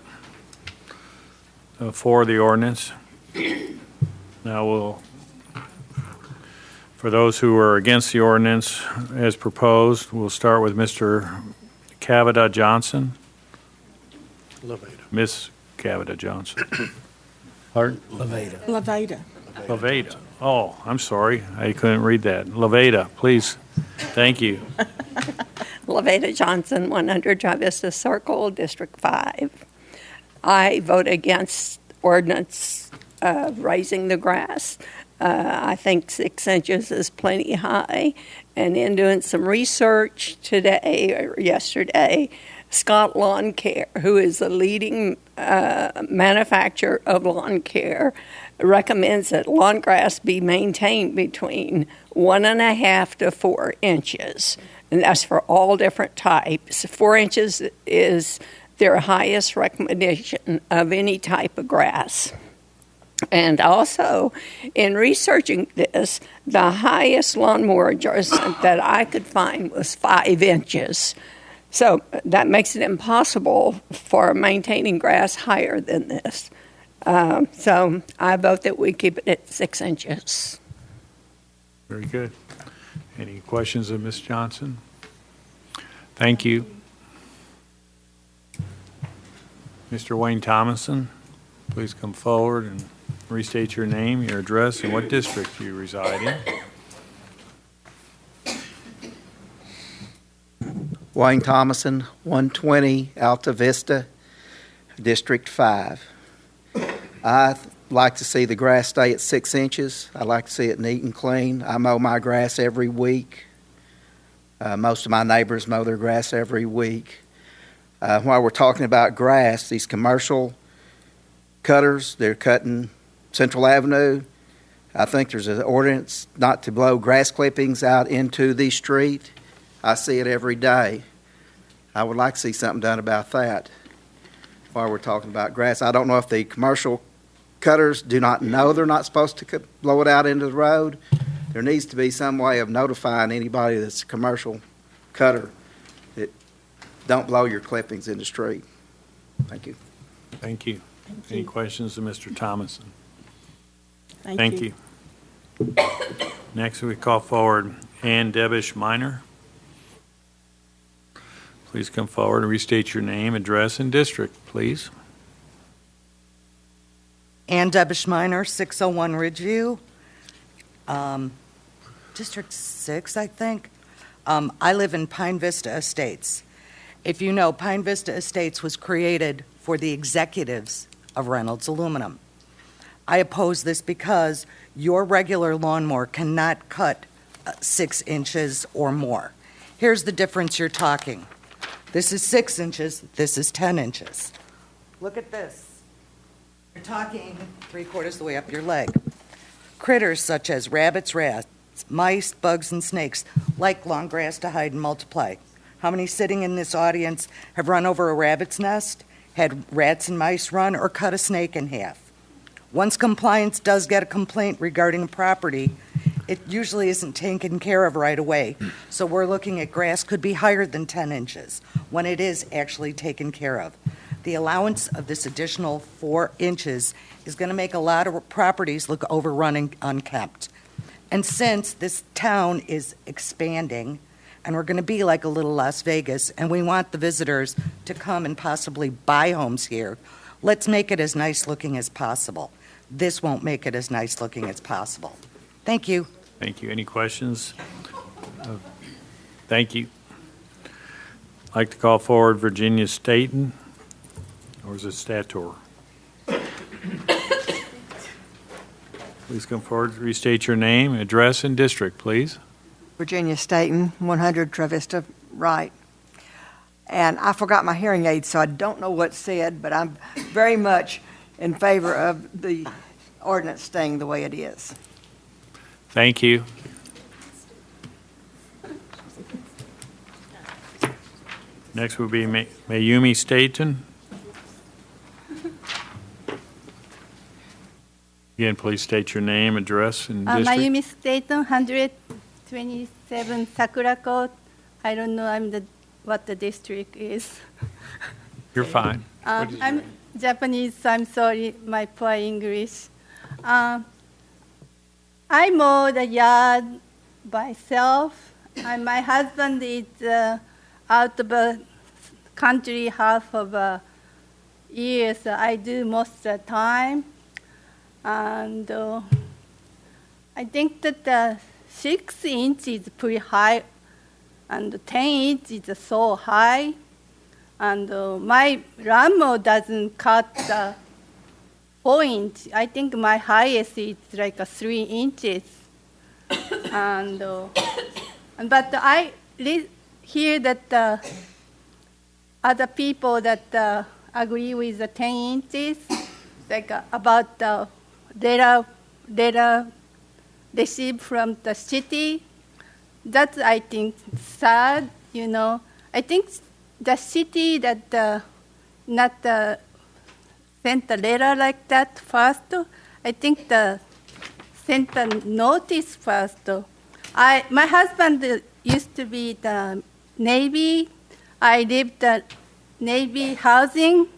for the ordinance. Now for those who are against the ordinance as proposed, we'll start with Mr. Cavada Johnson. Miss Cavada Johnson. Pardon? Levada. Oh, I'm sorry. I couldn't read that. Levada, please. Thank you. Laveda Johnson, 100 Dry Vista Circle, District 5. I vote against ordinance raising the grass. I think 6 inches is plenty high. And in doing some research today or yesterday, Scott Lawn Care, who is a leading manufacturer of lawn care, recommends that lawn grass be maintained between 1.5 to 4 inches. And that's for all different types. 4 inches is their highest recommendation of any type of grass. And also, in researching this, the highest lawnmower adjustment that I could find was 5 inches. So that makes it impossible for maintaining grass higher than this. So I vote that we keep it at 6 inches. Very good. Any questions of Ms. Johnson? Thank you. Mr. Wayne Thomason, please come forward and restate your name, your address, and what district you reside in. Wayne Thomason, 120 Alta Vista, District 5. I like to see the grass stay at 6 inches. I like to see it neat and clean. I mow my grass every week. Most of my neighbors mow their grass every week. While we're talking about grass, these commercial cutters, they're cutting Central Avenue. I think there's an ordinance not to blow grass clippings out into the street. I see it every day. I would like to see something done about that while we're talking about grass. I don't know if the commercial cutters do not know they're not supposed to blow it out into the road. There needs to be some way of notifying anybody that's a commercial cutter that don't blow your clippings in the street. Thank you. Thank you. Any questions of Mr. Thomason? Thank you. Next, we call forward Ann Debish Minor. Please come forward and restate your name, address, and district, please. Ann Debish Minor, 601 Ridgeview, District 6, I think. I live in Pine Vista Estates. If you know, Pine Vista Estates was created for the executives of Reynolds Aluminum. I oppose this because your regular lawnmower cannot cut 6 inches or more. Here's the difference you're talking. This is 6 inches, this is 10 inches. Look at this. You're talking 3/4 of the way up your leg. Critters such as rabbits, rats, mice, bugs, and snakes like long grass to hide and multiply. How many sitting in this audience have run over a rabbit's nest, had rats and mice run, or cut a snake in half? Once compliance does get a complaint regarding a property, it usually isn't taken care of right away. So we're looking at grass could be higher than 10 inches when it is actually taken care of. The allowance of this additional 4 inches is going to make a lot of properties look overrun and unkempt. And since this town is expanding, and we're going to be like a little Las Vegas, and we want the visitors to come and possibly buy homes here, let's make it as nice looking as possible. This won't make it as nice looking as possible. Thank you. Thank you. Any questions? Thank you. I'd like to call forward Virginia Staton, or is it Stator? Please come forward, restate your name, address, and district, please. Virginia Staton, 100 Travista Right. And I forgot my hearing aid, so I don't know what's said, but I'm very much in favor of the ordinance staying the way it is. Thank you. Next will be Mayumi Staton. Again, please state your name, address, and district. Mayumi Staton, 127 Sakura Court. I don't know what the district is. You're fine. I'm Japanese, so I'm sorry, my poor English. I mow the yard by myself, and my husband is out of the country half of a year, so I do most of the time. And I think that the 6 inches is pretty high and 10 inch is so high. And my lawnmower doesn't cut the 4 inch. I think my highest is like 3 inches. But I hear that other people that agree with the 10 inches, like about the data received from the city. That's, I think, sad, you know. I think the city that not sent a letter like that first. I think the sent a notice first. My husband used to be the Navy. I lived the Navy housing.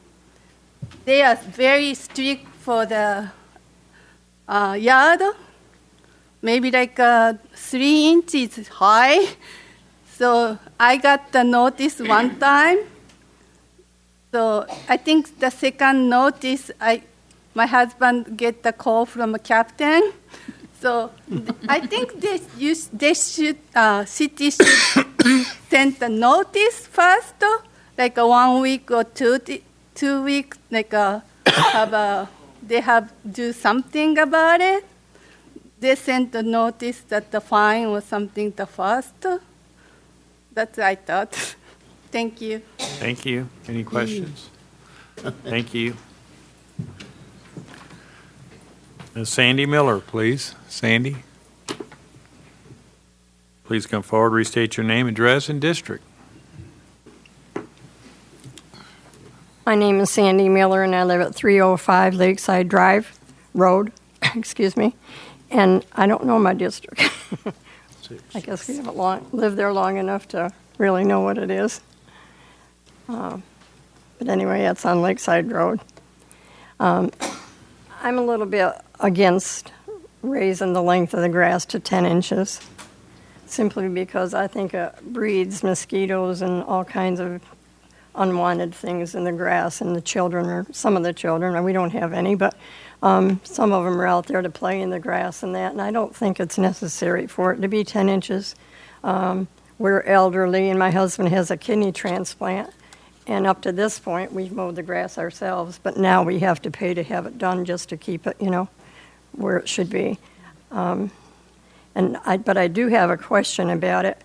They are very strict for the yard. Maybe like 3 inches high. So I got the notice one time. So I think the second notice, my husband get the call from a captain. So I think they should, city should send the notice first, like 1 week or 2 weeks, like they have do something about it. They sent the notice that the fine was something the first. That's what I thought. Thank you. Thank you. Any questions? Thank you. Sandy Miller, please. Sandy. Please come forward, restate your name, address, and district. My name is Sandy Miller, and I live at 305 Lakeside Drive Road. Excuse me. And I don't know my district. I guess we haven't lived there long enough to really know what it is. But anyway, it's on Lakeside Road. I'm a little bit against raising the length of the grass to 10 inches, simply because I think it breeds mosquitoes and all kinds of unwanted things in the grass, and the children, or some of the children, and we don't have any, but some of them are out there to play in the grass and that, and I don't think it's necessary for it to be 10 inches. We're elderly, and my husband has a kidney transplant, and up to this point, we've mowed the grass ourselves, but now we have to pay to have it done just to keep it, where it should be. But I do have a question about it.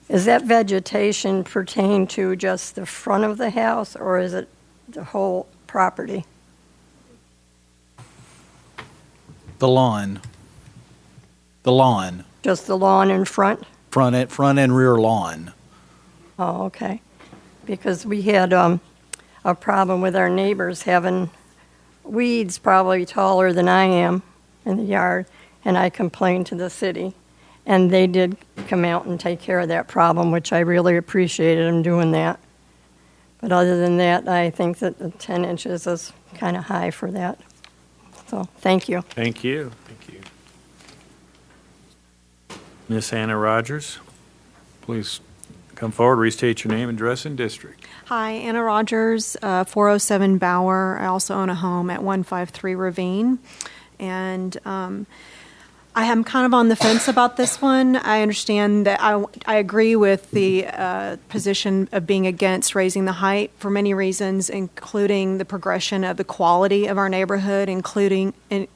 Is that vegetation pertain to just the front of the house, or is it the whole property? The lawn. Just the lawn in front? Front and rear lawn. Oh, okay. Because we had a problem with our neighbors having weeds probably taller than I am in the yard, and I complained to the city. And they did come out and take care of that problem, which I really appreciated them doing that. But other than that, I think that the 10 inches is kind of high for that. So, thank you. Thank you. Thank you. Miss Anna Rogers, please come forward, restate your name, address, and district. Hi, Anna Rogers, 407 Bauer. I also own a home at 153 Ravine. And I am kind of on the fence about this one. I understand that I agree with the position of being against raising the height for many reasons, including the progression of the quality of our neighborhood, including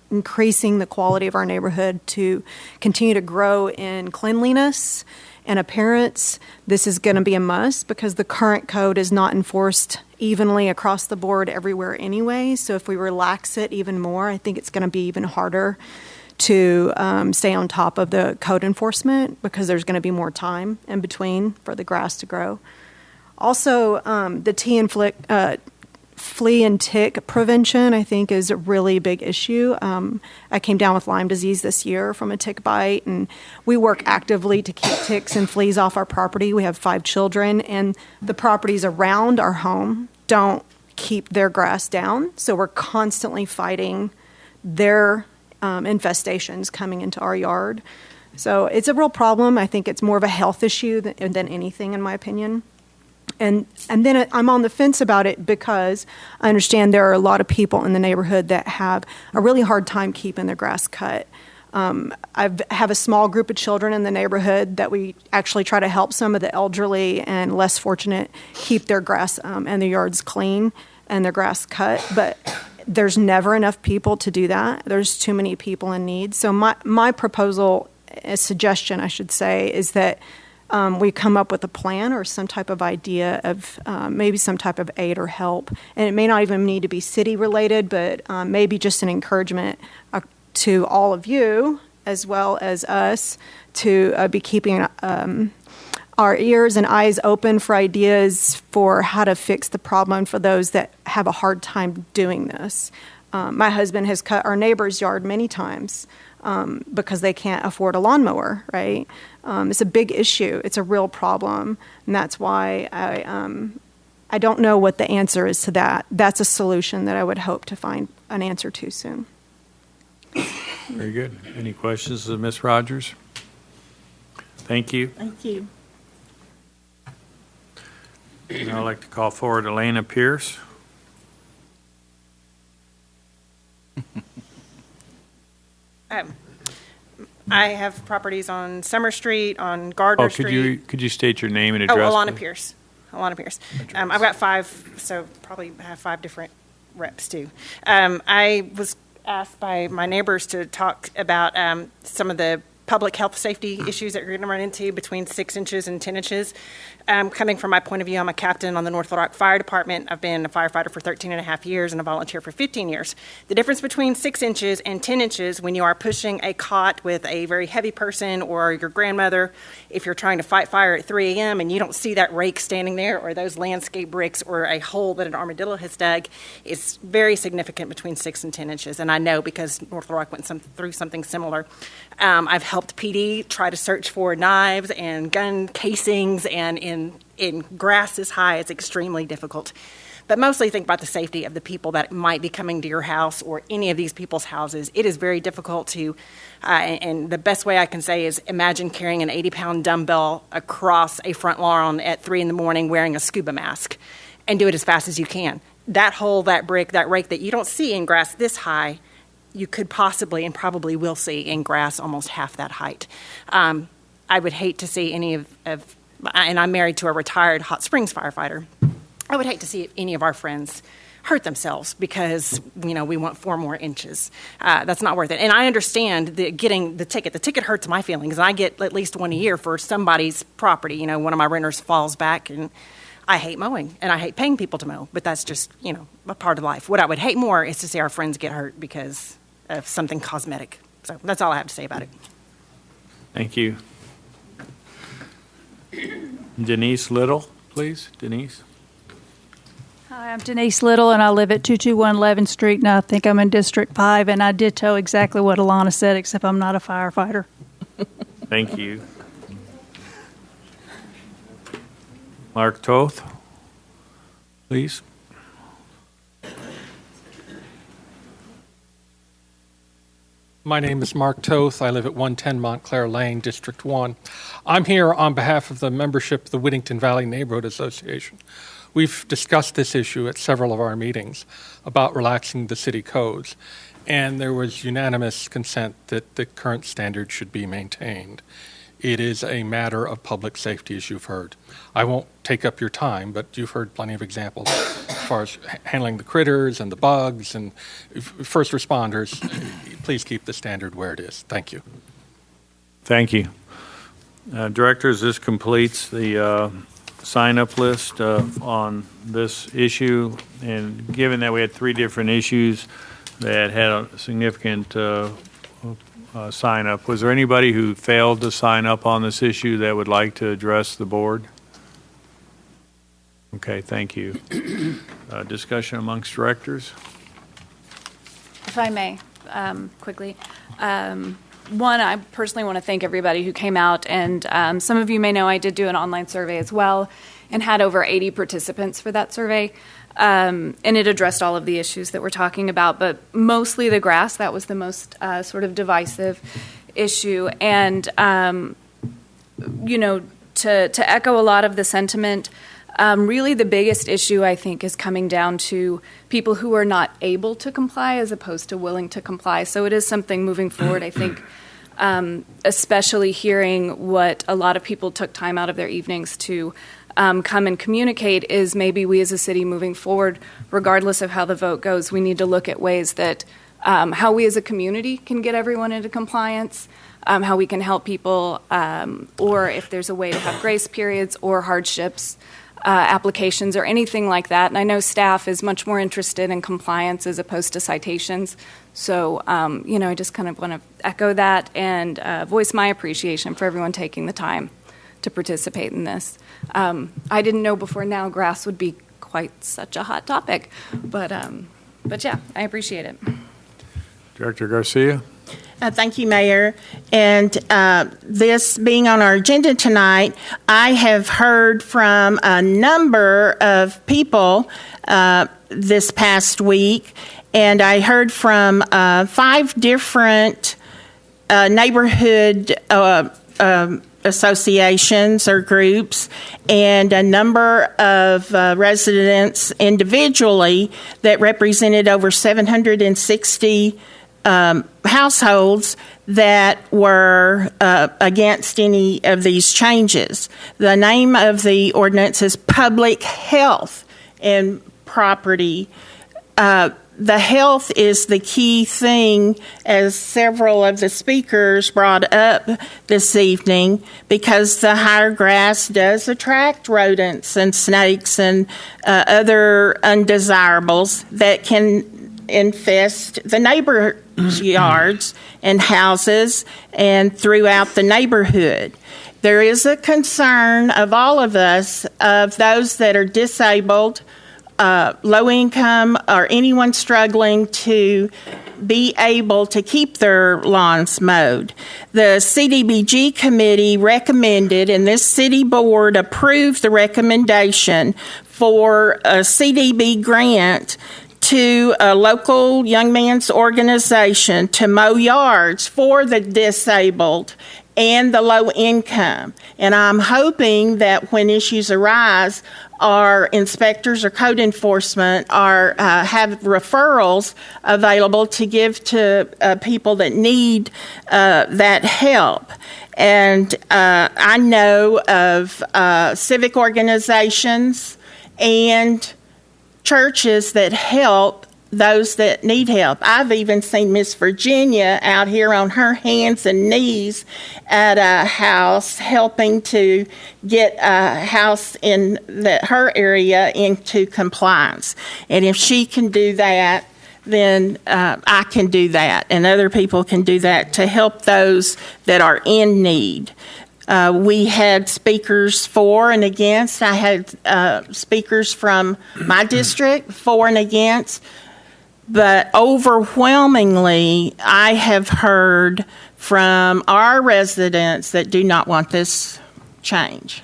increasing the quality of our neighborhood to continue to grow in cleanliness and appearance. This is going to be a must because the current code is not enforced evenly across the board everywhere anyway. So if we relax it even more, I think it's going to be even harder to stay on top of the code enforcement because there's going to be more time in between for the grass to grow. Also, the flea and tick prevention, I think, is a really big issue. I came down with Lyme disease this year from a tick bite, and we work actively to keep ticks and fleas off our property. We have 5 children, and the properties around our home don't keep their grass down, so we're constantly fighting their infestations coming into our yard. So it's a real problem. I think it's more of a health issue than anything, in my opinion. And then I'm on the fence about it because I understand there are a lot of people in the neighborhood that have a really hard time keeping their grass cut. I have a small group of children in the neighborhood that we actually try to help some of the elderly and less fortunate keep their grass and their yards clean and their grass cut. But there's never enough people to do that. There's too many people in need. So my proposal, a suggestion, I should say, is that we come up with a plan or some type of idea of maybe some type of aid or help. And it may not even need to be city related, but maybe just an encouragement to all of you as well as us to be keeping our ears and eyes open for ideas for how to fix the problem for those that have a hard time doing this. My husband has cut our neighbor's yard many times because they can't afford a lawnmower, right? It's a big issue. It's a real problem. And that's why I don't know what the answer is to that. That's a solution that I would hope to find an answer to soon. Very good. Any questions of Ms. Rogers? Thank you. Thank you. Now I'd like to call forward Elena Pierce. I have properties on Summer Street, on Gardner Street. Could you state your name and address? Alana Pierce. Alana Pierce. I've got 5, so probably have 5 different reps too. I was asked by my neighbors to talk about some of the public health safety issues that you're going to run into between 6 inches and 10 inches. Coming from my point of view, I'm a captain on the North Little Rock Fire Department. I've been a firefighter for 13 and a half years and a volunteer for 15 years. The difference between 6 inches and 10 inches when you are pushing a cot with a very heavy person or your grandmother, if you're trying to fight fire at 3 a.m. and you don't see that rake standing there or those landscape bricks or a hole that an armadillo has dug, is very significant between 6 and 10 inches. And I know because North Little Rock went through something similar. I've helped PD try to search for knives and gun casings, and in grass this high, it's extremely difficult. But mostly think about the safety of the people that might be coming to your house or any of these people's houses. It is very difficult to, and the best way I can say is imagine carrying an 80-pound dumbbell across a front lawn at 3 in the morning wearing a scuba mask, and do it as fast as you can. That hole, that brick, that rake that you don't see in grass this high, you could possibly and probably will see in grass almost half that height. I would hate to see any of, and I'm married to a retired Hot Springs firefighter, I would hate to see any of our friends hurt themselves because, we want 4 more inches. That's not worth it. And I understand getting the ticket. The ticket hurts my feelings. I get at least one a year for somebody's property. One of my renters falls back, and I hate mowing, and I hate paying people to mow, but that's just, a part of life. What I would hate more is to see our friends get hurt because of something cosmetic. So that's all I have to say about it. Thank you. Denise Little, please. Denise. Hi, I'm Denise Little, and I live at 221 11th Street, and I think I'm in District 5, and I ditto exactly what Alana said, except I'm not a firefighter. Thank you. Mark Toth, please. My name is Mark Toth. I live at 110 Montclair Lane, District 1. I'm here on behalf of the membership of the Whittington Valley Neighborhood Association. We've discussed this issue at several of our meetings about relaxing the city codes, and there was unanimous consent that the current standard should be maintained. It is a matter of public safety, as you've heard. I won't take up your time, but you've heard plenty of examples as far as handling the critters and the bugs and first responders. Please keep the standard where it is. Thank you. Thank you. Directors, this completes the sign-up list on this issue. And given that we had 3 different issues that had a significant sign up. Was there anybody who failed to sign up on this issue that would like to address the board? Okay, thank you. Discussion amongst directors? If I may, quickly. One, I personally want to thank everybody who came out, and some of you may know I did do an online survey as well and had over 80 participants for that survey. And it addressed all of the issues that we're talking about, but mostly the grass. That was the most sort of divisive issue. And, to echo a lot of the sentiment, Really, the biggest issue, I think, is coming down to people who are not able to comply as opposed to willing to comply. So it is something moving forward, I think, especially hearing what a lot of people took time out of their evenings to come and communicate, is maybe we as a city moving forward, regardless of how the vote goes, we need to look at ways that how we as a community can get everyone into compliance, how we can help people, or if there's a way to have grace periods or hardships applications or anything like that. And I know staff is much more interested in compliance as opposed to citations. So, I just kind of want to echo that and voice my appreciation for everyone taking the time to participate in this. I didn't know before now grass would be quite such a hot topic, but yeah, I appreciate it. Director Garcia? Thank you, Mayor. And this being on our agenda tonight, I have heard from a number of people this past week, and I heard from 5 different neighborhood associations or groups and a number of residents individually that represented over 760 households that were against any of these changes. The name of the ordinance is Public Health and Property. The health is the key thing, as several of the speakers brought up this evening, because the higher grass does attract rodents and snakes and other undesirables that can infest the neighbors' yards and houses and throughout the neighborhood. There is a concern of all of us, of those that are disabled, low income, or anyone struggling to be able to keep their lawns mowed. The CDBG committee recommended, and this city board approved the recommendation for a CDB grant to a local young man's organization to mow yards for the disabled and the low income. And I'm hoping that when issues arise, our inspectors or code enforcement have referrals available to give to people that need that help. And I know of civic organizations and churches that help those that need help. I've even seen Miss Virginia out here on her hands and knees at a house helping to get a house in her area into compliance. And if she can do that, then I can do that, and other people can do that to help those that are in need. We had speakers for and against. I had speakers from my district for and against. But overwhelmingly, I have heard from our residents that do not want this change.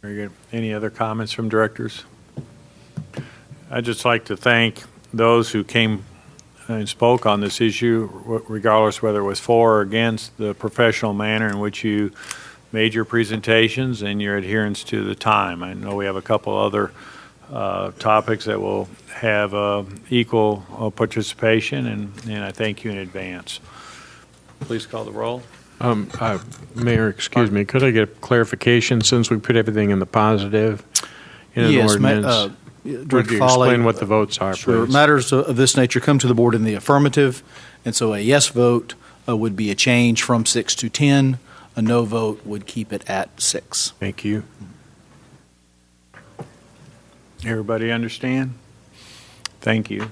Very good. Any other comments from directors? I'd just like to thank those who came and spoke on this issue, regardless whether it was for or against, the professional manner in which you made your presentations and your adherence to the time. I know we have a couple other topics that will have equal participation, and I thank you in advance. Please call the roll. Mayor, excuse me, could I get clarification since we put everything in the positive in an ordinance? Would you explain what the votes are, Sure. please? Matters of this nature come to the board in the affirmative, and so a yes vote would be a change from 6 to 10. A no vote would keep it at 6. Thank you. Everybody understand? Thank you.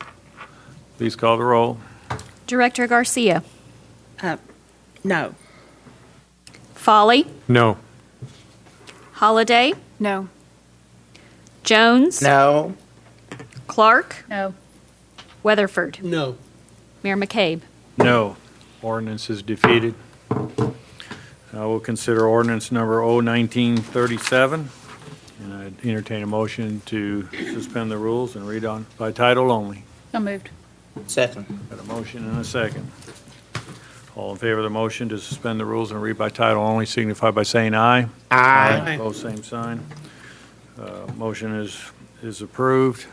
Please call the roll. Director Garcia. No. Folly. No. Holliday. No. Jones. No. Clark. No. Weatherford. No. Mayor McCabe. No. Ordinance is defeated. We'll consider ordinance number 01937. And I entertain a motion to suspend the rules and read on by title only. So moved. Second. Got a motion and a second. All in favor of the motion to suspend the rules and read by title only signify by saying aye. Aye. Both same sign. Motion is approved.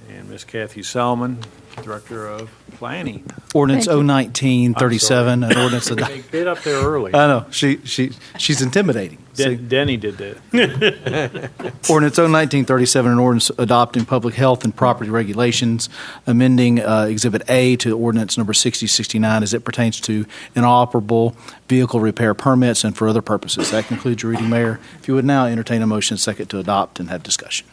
And Ms. Kathy Selman, Director of Planning. Ordinance 01937, an ordinance. They get up there early. I know she's intimidating. Denny did that. Ordinance 01937, an ordinance adopting public health and property regulations, amending Exhibit A to Ordinance number 6069 as it pertains to inoperable vehicle repair permits and for other purposes. That concludes your reading, Mayor. If you would now entertain a motion second to adopt and have discussion.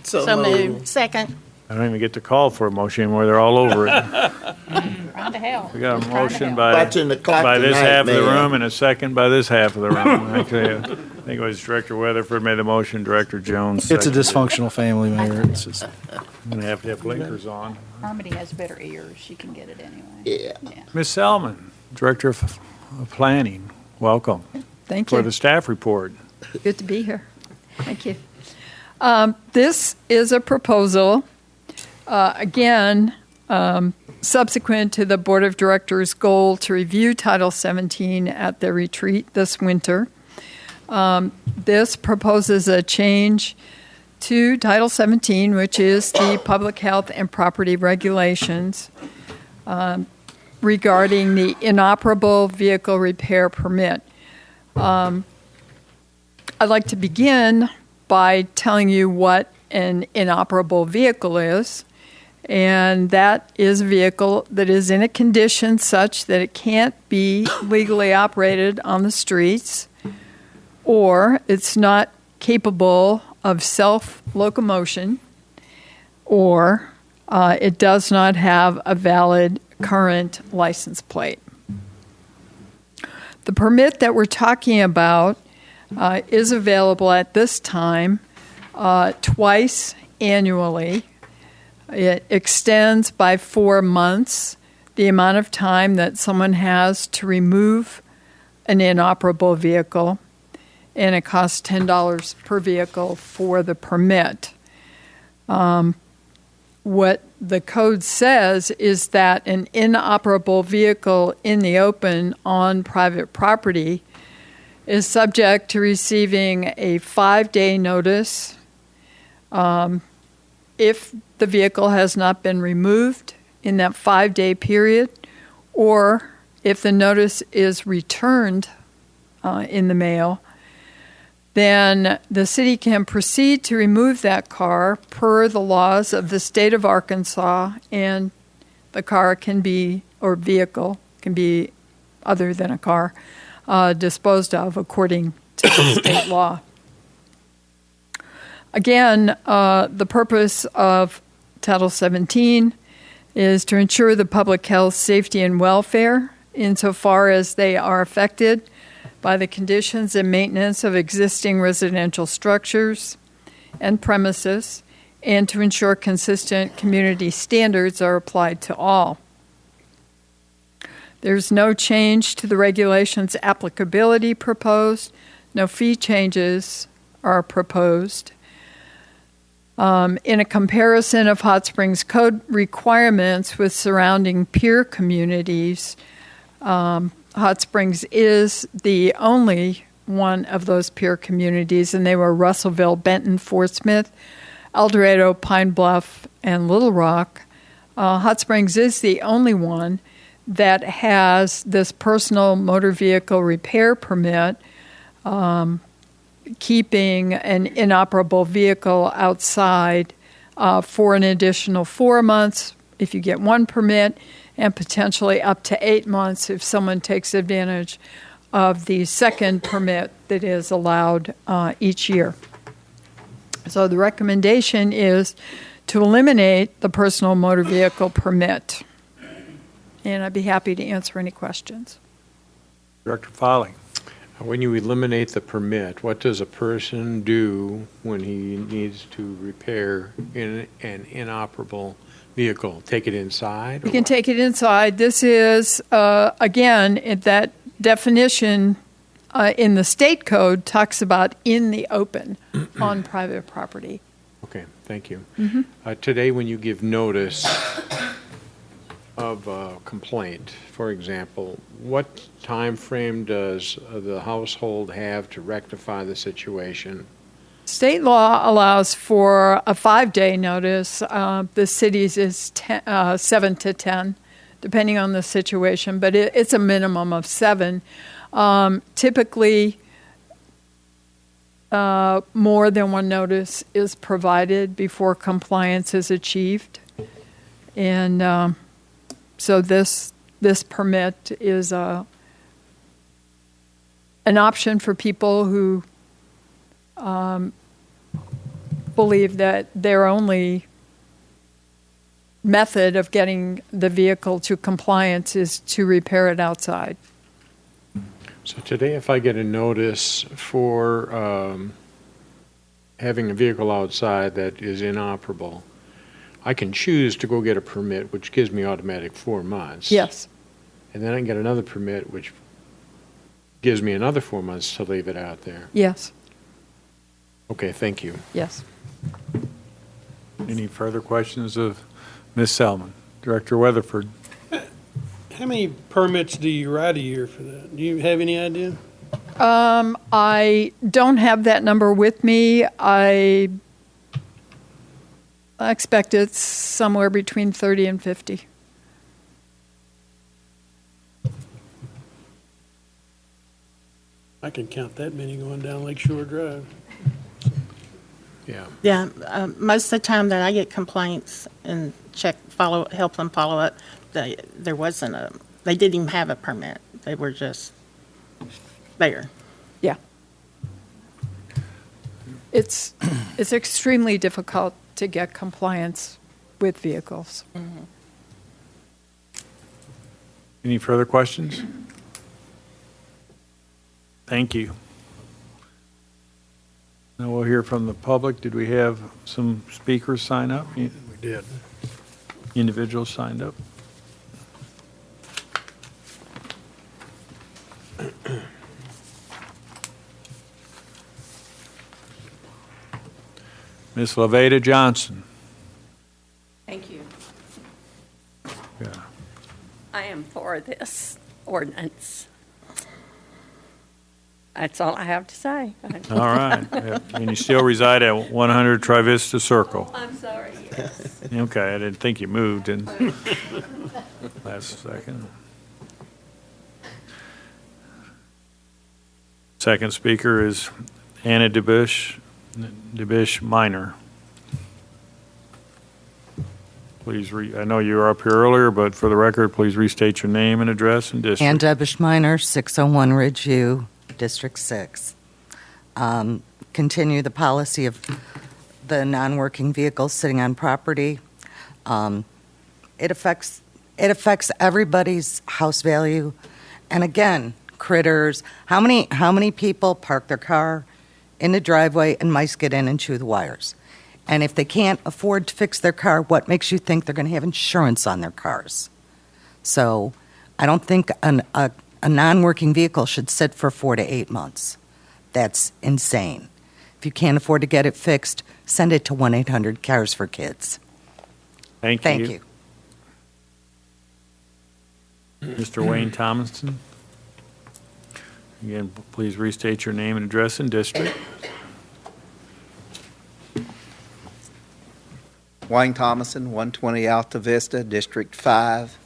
So moved. Second. I don't even get to call for a motion where they're all over it. Trying to help. We got a motion by Watching the clock this tonight, half of the man. room and a second by this half of the room. Actually, I think it was Director Weatherford made the motion, Director Jones It's a seconded. dysfunctional family, Mayor. It's just, I'm going to have blinkers on. Harmony has better ears. She can get it anyway. Yeah. Ms. Selman, Director of Planning, welcome. Thank For you. the staff report. Good to be here. Thank you. This is a proposal, subsequent to the Board of Directors' goal to review Title 17 at their retreat this winter. This proposes a change to Title 17, which is the public health and property regulations regarding the inoperable vehicle repair permit. I'd like to begin by telling you what an inoperable vehicle is, and that is a vehicle that is in a condition such that it can't be legally operated on the streets, or it's not capable of self-locomotion, or it does not have a valid current license plate. The permit that we're talking about is available at this time twice annually. It extends by 4 months the amount of time that someone has to remove an inoperable vehicle, and it costs $10 per vehicle for the permit. What the code says is that an inoperable vehicle in the open on private property is subject to receiving a 5-day notice if the vehicle has not been removed in that 5-day period, or if the notice is returned in the mail, then the city can proceed to remove that car per the laws of the state of Arkansas, and the car can be, or vehicle can be other than a car, disposed of according to the state law. Again, the purpose of Title 17 is to ensure the public health, safety, and welfare insofar as they are affected by the conditions and maintenance of existing residential structures and premises, and to ensure consistent community standards are applied to all. There's no change to the regulations' applicability proposed. No fee changes are proposed. In a comparison of Hot Springs code requirements with surrounding peer communities, Hot Springs is the only one of those peer communities, and they were Russellville, Benton, Fort Smith, El Dorado, Pine Bluff, and Little Rock. Hot Springs is the only one that has this personal motor vehicle repair permit, keeping an inoperable vehicle outside for an additional 4 months if you get one permit, and potentially up to 8 months if someone takes advantage of the second permit that is allowed each year. So the recommendation is to eliminate the personal motor vehicle permit. And I'd be happy to answer any questions. Director Foley. When you eliminate the permit, what does a person do when he needs to repair an inoperable vehicle? Take it inside? You can take it inside. This is, again, that definition in the state code talks about in the open on private property. Okay, thank you. Mm-hmm. Today, when you give notice of a complaint, for example, what time frame does the household have to rectify the situation? State law allows for a 5-day notice. The city's is 7 to 10, depending on the situation, but it's a minimum of 7. Typically, more than one notice is provided before compliance is achieved. And so this permit is an option for people who believe that their only method of getting the vehicle to compliance is to repair it outside. So today, if I get a notice for having a vehicle outside that is inoperable, I can choose to go get a permit, which gives me automatic 4 months. Yes. And then I can get another permit, which gives me another 4 months to leave it out there. Yes. Okay, thank you. Yes. Any further questions of Ms. Selman? Director Weatherford? How many permits do you write a year for that? Do you have any idea? I don't have that number with me. I expect it's somewhere between 30 and 50. I can count that many going down Lakeshore Drive. Yeah. Yeah, most of the time that I get complaints and help them follow up, they didn't even have a permit. They were just there. Yeah. It's extremely difficult to get compliance with vehicles. Mm-hmm. Any further questions? Thank you. Now we'll hear from the public. Did we have some speakers sign up? We did. Individuals signed up? Ms. Laveda Johnson. Thank you. Yeah. I am for this ordinance. That's all I have to say. All right. Yeah. And you still reside at 100 Trivista Circle? I'm sorry, yes. Okay, I didn't think you moved in last second. Second speaker is Anna DeBish Minor. Please, I know you were up here earlier, but for the record, please restate your name and address and district. Ann Debish Minor, 601 Ridge View, District 6. Continue the policy of the non-working vehicles sitting on property. It affects everybody's house value. And again, critters. How many people park their car in the driveway and mice get in and chew the wires? And if they can't afford to fix their car, what makes you think they're going to have insurance on their cars? So I don't think a non-working vehicle should sit for 4 to 8 months. That's insane. If you can't afford to get it fixed, send it to 1-800-CARS-FOR-KIDS. Thank you. Mr. Wayne Thomason. Again, please restate your name and address and district. Wayne Thomason, 120 Alta Vista, District 5.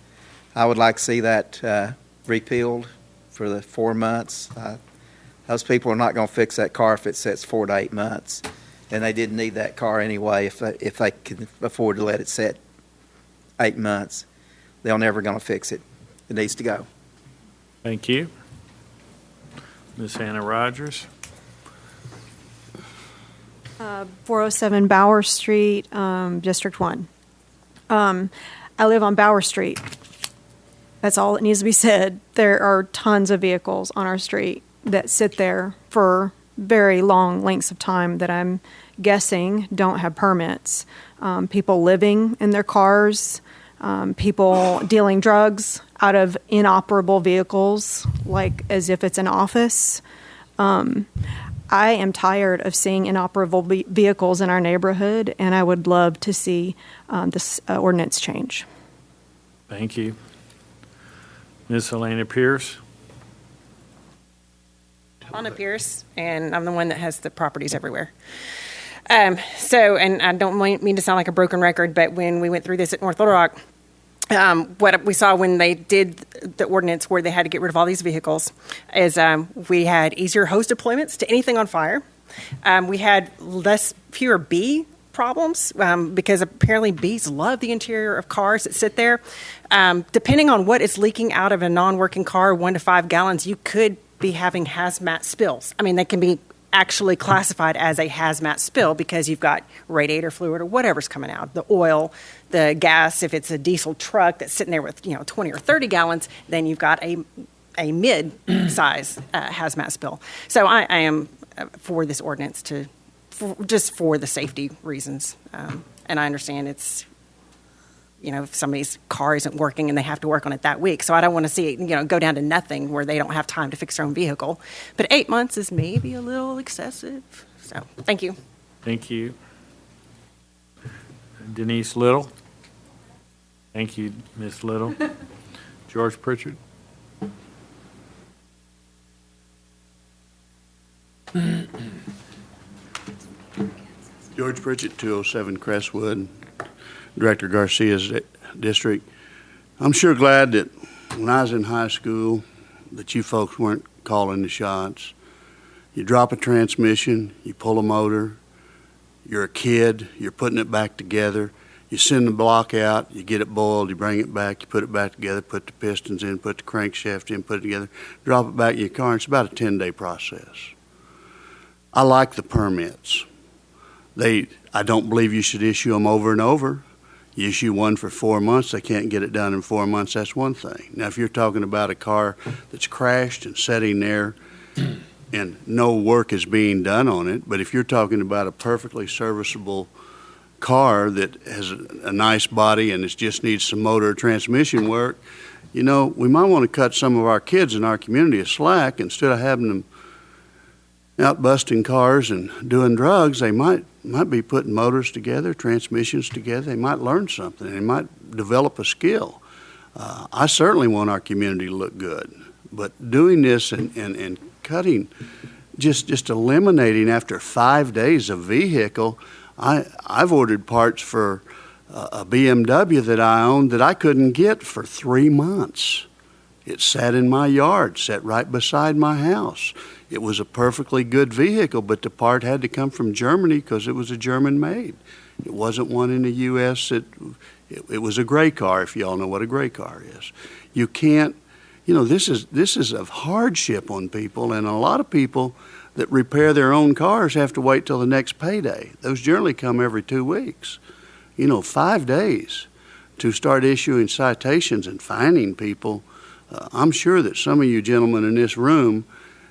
I would like to see that repealed for the 4 months. Those people are not going to fix that car if it sits 4 to 8 months. And they didn't need that car anyway if they could afford to let it sit 8 months. They're never going to fix it. It needs to go. Thank you. Ms. Hannah Rogers. 407 Bauer Street, District 1. I live on Bauer Street. That's all that needs to be said. There are tons of vehicles on our street that sit there for very long lengths of time that I'm guessing don't have permits. People living in their cars, people dealing drugs out of inoperable vehicles, like as if it's an office. I am tired of seeing inoperable vehicles in our neighborhood, and I would love to see this ordinance change. Thank you. Ms. Elena Pierce. Anna Pierce, and I'm the one that has the properties everywhere. And I don't mean to sound like a broken record, but when we went through this at North Little Rock, what we saw when they did the ordinance where they had to get rid of all these vehicles is we had easier hose deployments to anything on fire. We had fewer bee problems because apparently bees love the interior of cars that sit there. Depending on what is leaking out of a non-working car, 1 to 5 gallons, you could be having hazmat spills. I mean, they can be actually classified as a hazmat spill because you've got radiator fluid or whatever's coming out, the oil, the gas. If it's a diesel truck that's sitting there with 20 or 30 gallons, then you've got a mid-size hazmat spill. So I am for this ordinance just for the safety reasons, and I understand it's if somebody's car isn't working and they have to work on it that week. So I don't want to see it, go down to nothing where they don't have time to fix their own vehicle. But 8 months is maybe a little excessive. So thank you. Thank you. Denise Little. Thank you, Ms. Little. George Pritchard. George Pritchett, 207 Crestwood, Director Garcia's district. I'm sure glad that when I was in high school that you folks weren't calling the shots. You drop a transmission, you pull a motor, you're a kid, you're putting it back together, you send the block out, you get it boiled, you bring it back, you put it back together, put the pistons in, put the crankshaft in, put it together, drop it back in your car, and it's about a 10-day process. I like the permits. I don't believe you should issue them over and over. You issue one for 4 months, they can't get it done in 4 months, that's one thing. Now, if you're talking about a car that's crashed and sitting there and no work is being done on it, but if you're talking about a perfectly serviceable car that has a nice body and it just needs some motor or transmission work, we might want to cut some of our kids in our community a slack. Instead of having them out busting cars and doing drugs, they might be putting motors together, transmissions together. They might learn something. They might develop a skill. I certainly want our community to look good, but doing this and cutting, just eliminating after 5 days a vehicle. I've ordered parts for a BMW that I owned that I couldn't get for 3 months. It sat in my yard, sat right beside my house. It was a perfectly good vehicle, but the part had to come from Germany because it was a German made. It wasn't one in the U.S. It was a gray car, if you all know what a gray car is. You can't, this is a hardship on people, and a lot of people that repair their own cars have to wait till the next payday. Those generally come every 2 weeks. 5 days to start issuing citations and fining people. I'm sure that some of you gentlemen in this room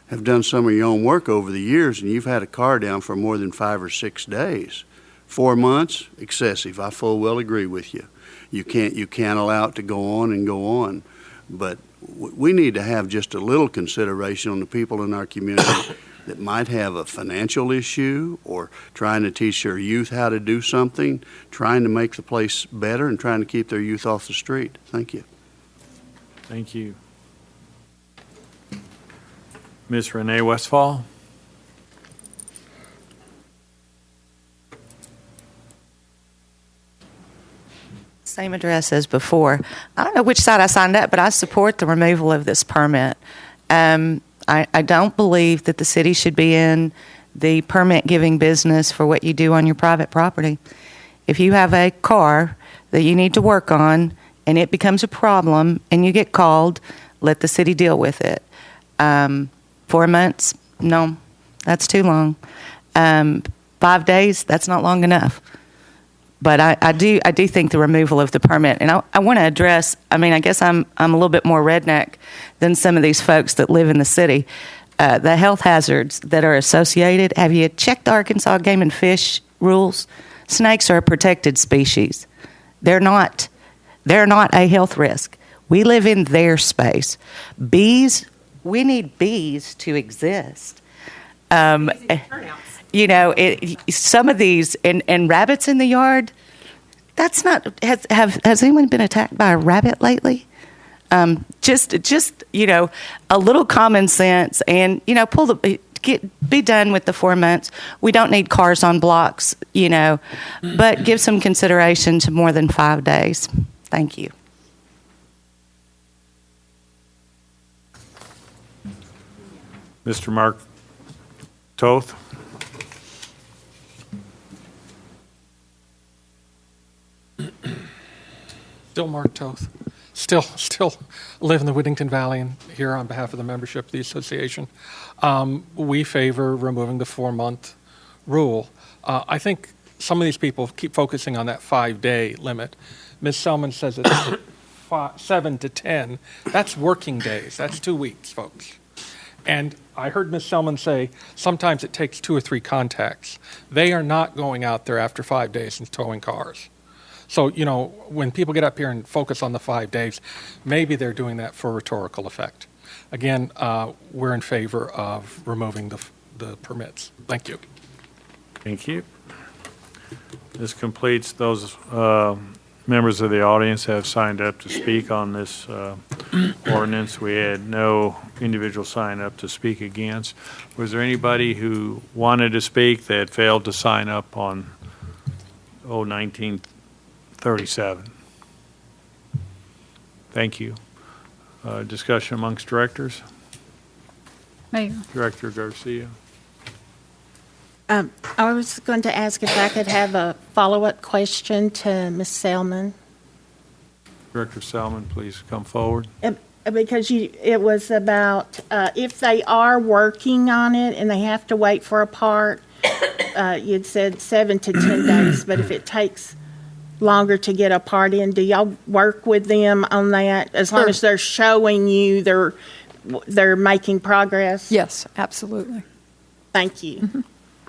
have done some of your own work over the years, and you've had a car down for more than 5 or 6 days. 4 months, excessive. I full well agree with you. You can't allow it to go on and go on. But we need to have just a little consideration on the people in our community that might have a financial issue or trying to teach their youth how to do something, trying to make the place better and trying to keep their youth off the street. Thank you. Thank you. Ms. Renee Westfall. Same address as before. I don't know which side I signed up, but I support the removal of this permit. I don't believe that the city should be in the permit giving business for what you do on your private property. If you have a car that you need to work on and it becomes a problem and you get called, let the city deal with it. 4 months, no, that's too long. 5 days, that's not long enough. But I do think the removal of the permit, and I want to address. I guess I'm a little bit more redneck than some of these folks that live in the city. The health hazards that are associated. Have you checked the Arkansas Game and Fish rules? Snakes are a protected species. They're not a health risk. We live in their space. Bees, we need bees to exist. Some of these, and rabbits in the yard, that's not, has anyone been attacked by a rabbit lately? Just a little common sense, and be done with the 4 months. We don't need cars on blocks, but give some consideration to more than 5 days. Thank you. Mr. Mark Toth. Still Mark Toth. Still live in the Whittington Valley and here on behalf of the membership of the association. We favor removing the 4-month rule. I think some of these people keep focusing on that 5-day limit. Ms. Selman says it's 7 to 10. That's working days. That's 2 weeks, folks. And I heard Ms. Selman say sometimes it takes 2 or 3 contacts. They are not going out there after 5 days and towing cars. So, when people get up here and focus on the 5 days, maybe they're doing that for rhetorical effect. Again, we're in favor of removing the permits. Thank you. Thank you. This completes those members of the audience have signed up to speak on this ordinance. We had no individual sign up to speak against. Was there anybody who wanted to speak that failed to sign up on 1937? Thank you. Discussion amongst directors. Mayor. Director Garcia. I was going to ask if I could have a follow-up question to Ms. Selman. Director Selman, please come forward. Because it was about if they are working on it and they have to wait for a part, you'd said 7 to 10 days, but if it takes longer to get a part in, do y'all work with them on that as long as they're showing you they're making progress? Yes, absolutely. Thank you. Mm-hmm.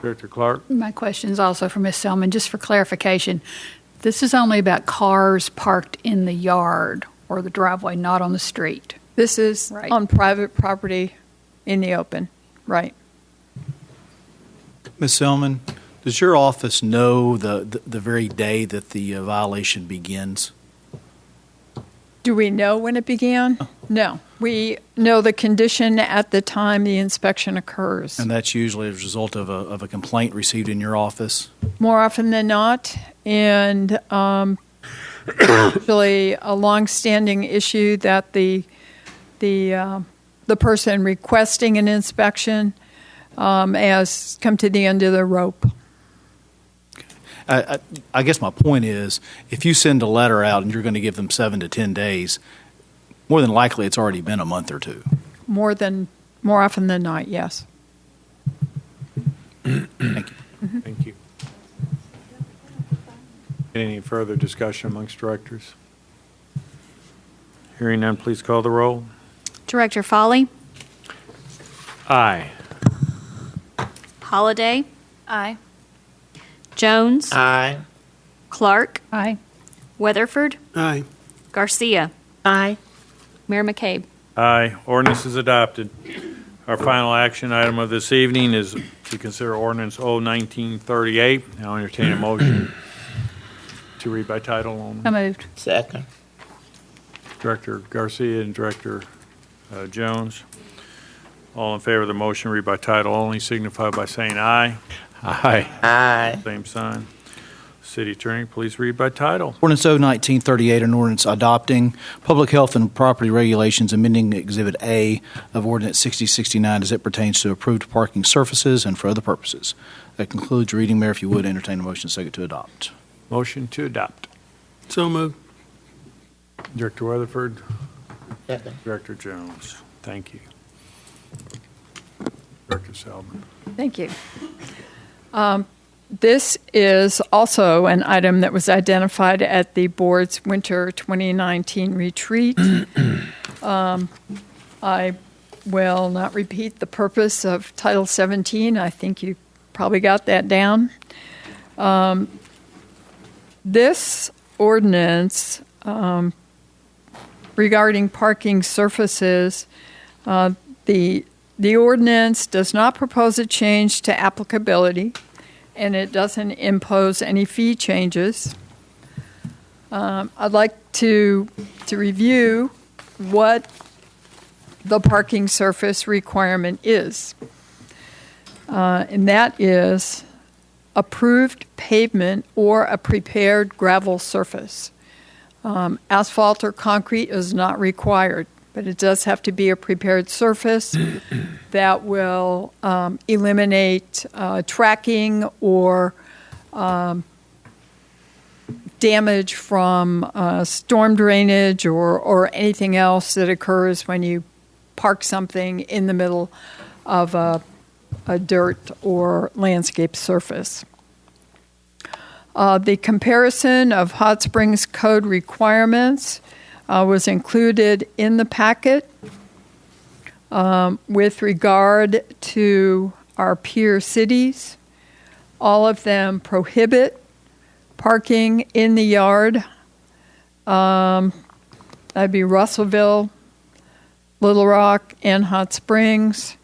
Director Clark. My question is also for Ms. Selman, just for clarification. This is only about cars parked in the yard or the driveway, not on the street. This is Right. on private property in the open, right? Ms. Selman, does your office know the very day that the violation begins? Do we know when it began? No. We know the condition at the time the inspection occurs. And that's usually as a result of a complaint received in your office? More often than not, and actually a long-standing issue that the person requesting an inspection has come to the end of the rope. I guess my point is, if you send a letter out and you're going to give them 7 to 10 days, more than likely it's already been a month or two. More often than not, yes. Thank you. Mm-hmm. Thank you. Any further discussion amongst directors? Hearing none, please call the roll. Director Foley, Aye. Holliday, Aye. Jones, Aye. Clark, Aye. Weatherford, Aye. Garcia, Aye. Mayor McCabe. Aye. Ordinance is adopted. Our final action item of this evening is to consider ordinance 1938. Now entertain a motion to read by title only. I moved. Second. Director Garcia and Director Jones. All in favor of the motion, read by title only, signify by saying aye. Aye. Aye. Same sign. City Attorney, please read by title. Ordinance 1938, an ordinance adopting public health and property regulations, amending Exhibit A of Ordinance 6069 as it pertains to approved parking surfaces and for other purposes. That concludes reading. Mayor, if you would, entertain a motion second to adopt. Motion to adopt. So moved. Director Weatherford. Second. Director Jones. Thank you. Director Selman. Thank you. This is also an item that was identified at the board's winter 2019 retreat. I will not repeat the purpose of Title 17. I think you probably got that down. This ordinance regarding parking surfaces, the ordinance does not propose a change to applicability, and it doesn't impose any fee changes. I'd like to review what the parking surface requirement is. And that is approved pavement or a prepared gravel surface. Asphalt or concrete is not required, but it does have to be a prepared surface that will eliminate tracking or damage from storm drainage or anything else that occurs when you park something in the middle of a dirt or landscape surface. The comparison of Hot Springs Code requirements was included in the packet. With regard to our peer cities, all of them prohibit parking in the yard. That'd be Russellville, Little Rock, and Hot Springs.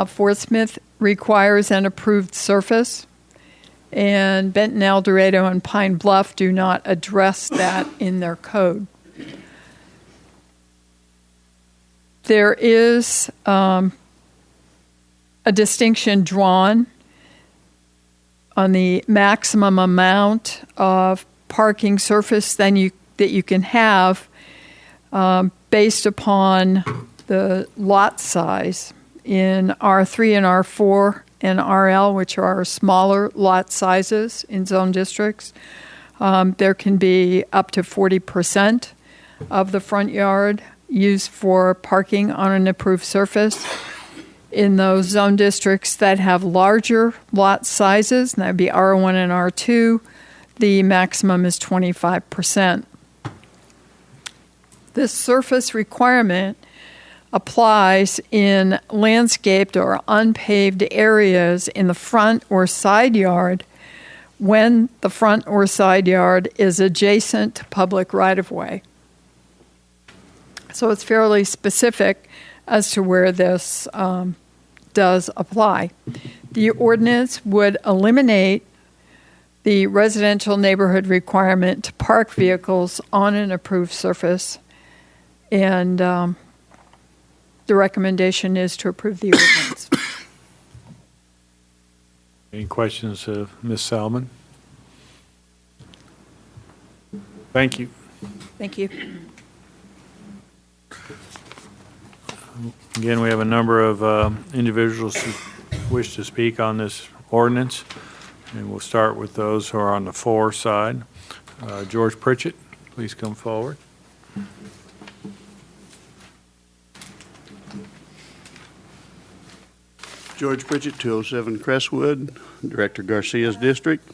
Fort Smith requires an approved surface, and Benton, El Dorado, and Pine Bluff do not address that in their code. There is a distinction drawn on the maximum amount of parking surface that you can have based upon the lot size. In R3 and R4 and RL, which are our smaller lot sizes in zone districts, there can be up to 40% of the front yard used for parking on an approved surface. In those zone districts that have larger lot sizes, and that would be R1 and R2, the maximum is 25%. This surface requirement applies in landscaped or unpaved areas in the front or side yard when the front or side yard is adjacent to public right-of-way. So it's fairly specific as to where this does apply. The ordinance would eliminate the residential neighborhood requirement to park vehicles on an approved surface, and the recommendation is to approve the ordinance. Any questions of Ms. Salmon? Thank you. Thank you. Again, we have a number of individuals who wish to speak on this ordinance, and we'll start with those who are on the for side. George Pritchett, please come forward. George Pritchett, 207 Crestwood, Director Garcia's district.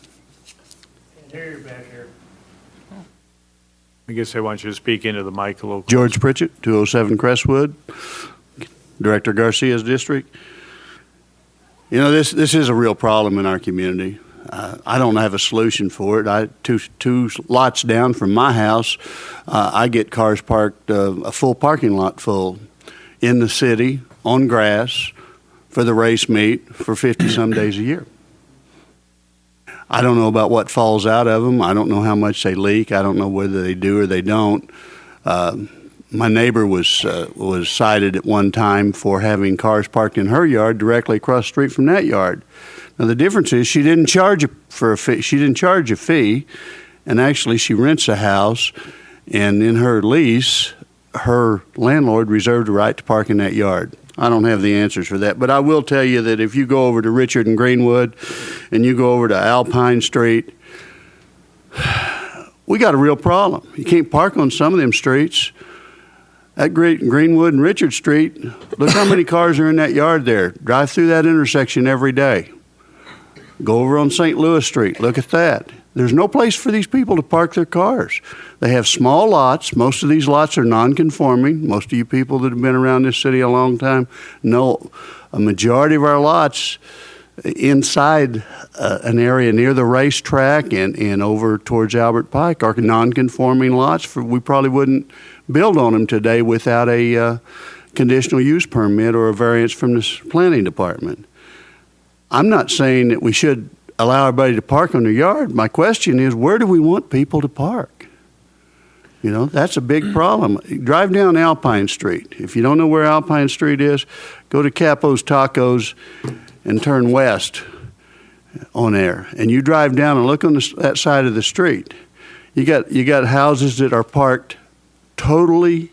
I guess I want you to speak into the mic a little. George Pritchett, 207 Crestwood, Director Garcia's district. You know, this is a real problem in our community. I don't have a solution for it. Two lots down from my house, I get cars parked, a full parking lot full in the city on grass for the race meet for 50-some days a year. I don't know about what falls out of them. I don't know how much they leak. I don't know whether they do or they don't. My neighbor was cited at one time for having cars parked in her yard directly across the street from that yard. Now the difference is she didn't charge a fee, and actually she rents a house, and in her lease, her landlord reserved the right to park in that yard. I don't have the answers for that, but I will tell you that if you go over to Richard and Greenwood and you go over to Alpine Street, we got a real problem. You can't park on some of them streets. At Greenwood and Richard Street, look how many cars are in that yard there. Drive through that intersection every day. Go over on St. Louis Street, look at that. There's no place for these people to park their cars. They have small lots. Most of these lots are non-conforming. Most of you people that have been around this city a long time know a majority of our lots inside an area near the racetrack and over towards Albert Pike are non-conforming lots. We probably wouldn't build on them today without a conditional use permit or a variance from the planning department. I'm not saying that we should allow everybody to park on their yard. My question is, where do we want people to park? You know, that's a big problem. Drive down Alpine Street. If you don't know where Alpine Street is, go to Capo's Tacos and turn west on there. And you drive down and look on that side of the street. You got houses that are parked totally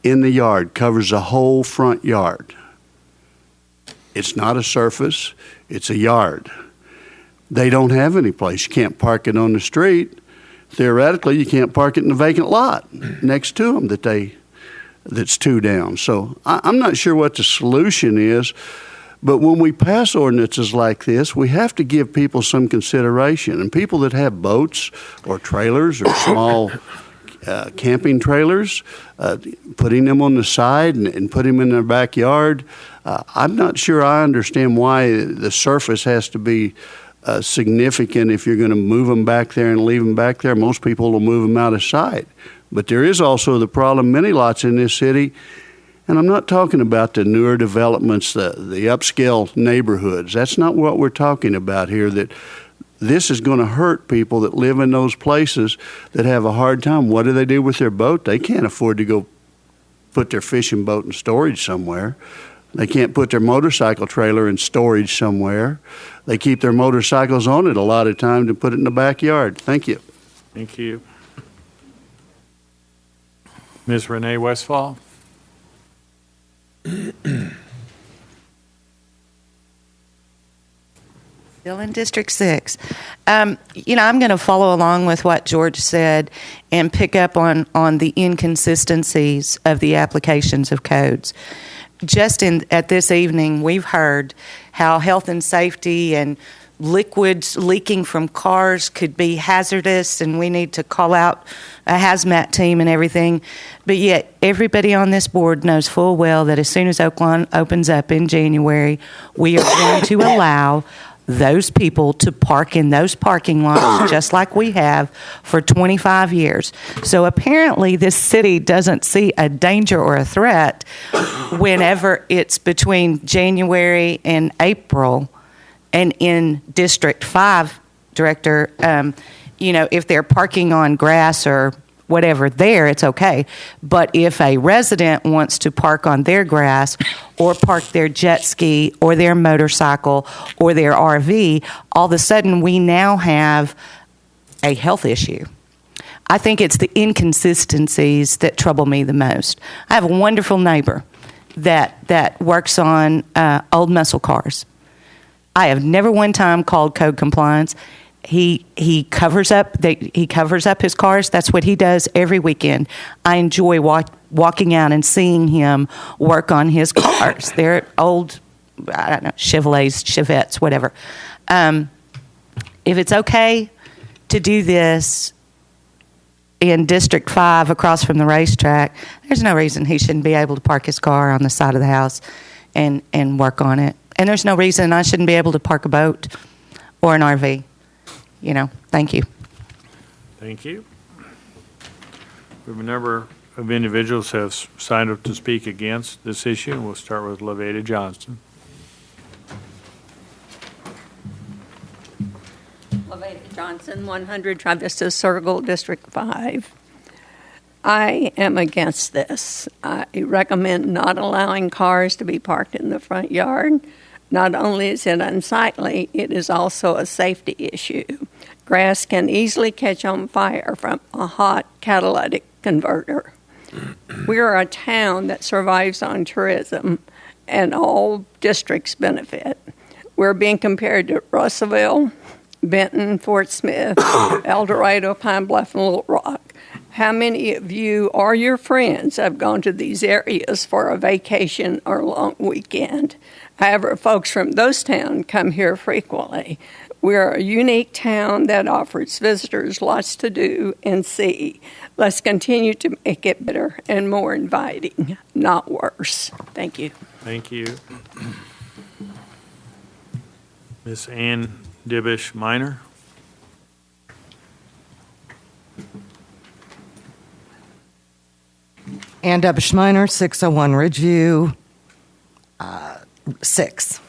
in the yard, covers the whole front yard. It's not a surface, it's a yard. They don't have any place. You can't park it on the street. Theoretically, you can't park it in a vacant lot next to them that's two down. So I'm not sure what the solution is, but when we pass ordinances like this, we have to give people some consideration. And people that have boats or trailers or small camping trailers, putting them on the side and putting them in their backyard, I'm not sure I understand why the surface has to be significant if you're going to move them back there and leave them back there. Most people will move them out of sight. But there is also the problem, many lots in this city, and I'm not talking about the newer developments, the upscale neighborhoods. That's not what we're talking about here, that this is going to hurt people that live in those places that have a hard time. What do they do with their boat? They can't afford to go put their fishing boat in storage somewhere. They can't put their motorcycle trailer in storage somewhere. They keep their motorcycles on it a lot of times and put it in the backyard. Thank you. Thank you. Ms. Renee Westphal? Still in District 6. I'm going to follow along with what George said and pick up on the inconsistencies of the applications of codes. Just at this evening, we've heard how health and safety and liquids leaking from cars could be hazardous, and we need to call out a hazmat team and everything. But yet, everybody on this board knows full well that as soon as Oakland opens up in January, we are going to allow those people to park in those parking lots just like we have for 25 years. So apparently this city doesn't see a danger or a threat whenever it's between January and April. And in District 5, Director, if they're parking on grass or whatever there, it's okay. But if a resident wants to park on their grass or park their jet ski or their motorcycle or their RV, all of a sudden we now have a health issue. I think it's the inconsistencies that trouble me the most. I have a wonderful neighbor that works on old muscle cars. I have never one time called code compliance. He covers up his cars. That's what he does every weekend. I enjoy walking out and seeing him work on his cars. They're old, I don't know, Chevrolets, Chevettes, whatever. If it's okay to do this in District 5 across from the racetrack, there's no reason he shouldn't be able to park his car on the side of the house and work on it. And there's no reason I shouldn't be able to park a boat or an RV. Thank you. Thank you. We have a number of individuals have signed up to speak against this issue. We'll start with Levada Johnston. Levada Johnson, 100 Tri Vista Circle, District 5. I am against this. I recommend not allowing cars to be parked in the front yard. Not only is it unsightly, it is also a safety issue. Grass can easily catch on fire from a hot catalytic converter. We are a town that survives on tourism, and all districts benefit. We're being compared to Russellville, Benton, Fort Smith, El Dorado, Pine Bluff, and Little Rock. How many of you or your friends have gone to these areas for a vacation or long weekend? However, folks from those towns come here frequently. We're a unique town that offers visitors lots to do and see. Let's continue to make it better and more inviting, not worse. Thank you. Thank you. Ms. Ann Dibish Minor. Ann Dibish Minor, 601 Ridgeview, 6.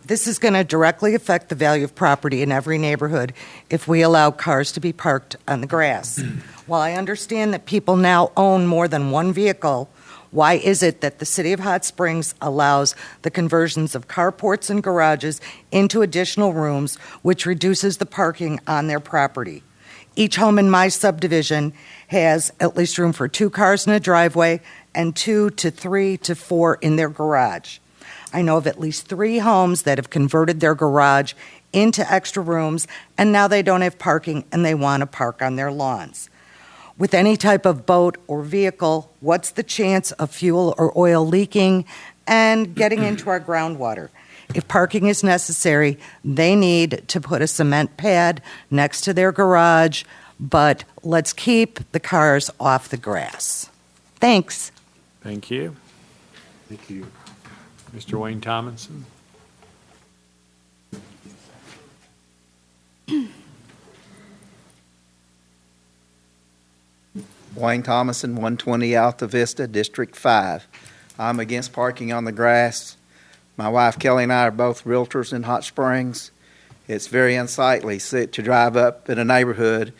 This is going to directly affect the value of property in every neighborhood if we allow cars to be parked on the grass. While I understand that people now own more than one vehicle, why is it that the City of Hot Springs allows the conversions of carports and garages into additional rooms, which reduces the parking on their property? Each home in my subdivision has at least room for 2 cars in a driveway and 2 to 3 to 4 in their garage. I know of at least 3 homes that have converted their garage into extra rooms, and now they don't have parking and they want to park on their lawns. With any type of boat or vehicle, what's the chance of fuel or oil leaking and getting into our groundwater? If parking is necessary, they need to put a cement pad next to their garage, but let's keep the cars off the grass. Thanks. Thank you. Thank you. Mr. Wayne Tomlinson. Wayne Thomason, 120 Alta Vista, District 5. I'm against parking on the grass. My wife Kelly and I are both realtors in Hot Springs. It's very unsightly to drive up in a neighborhood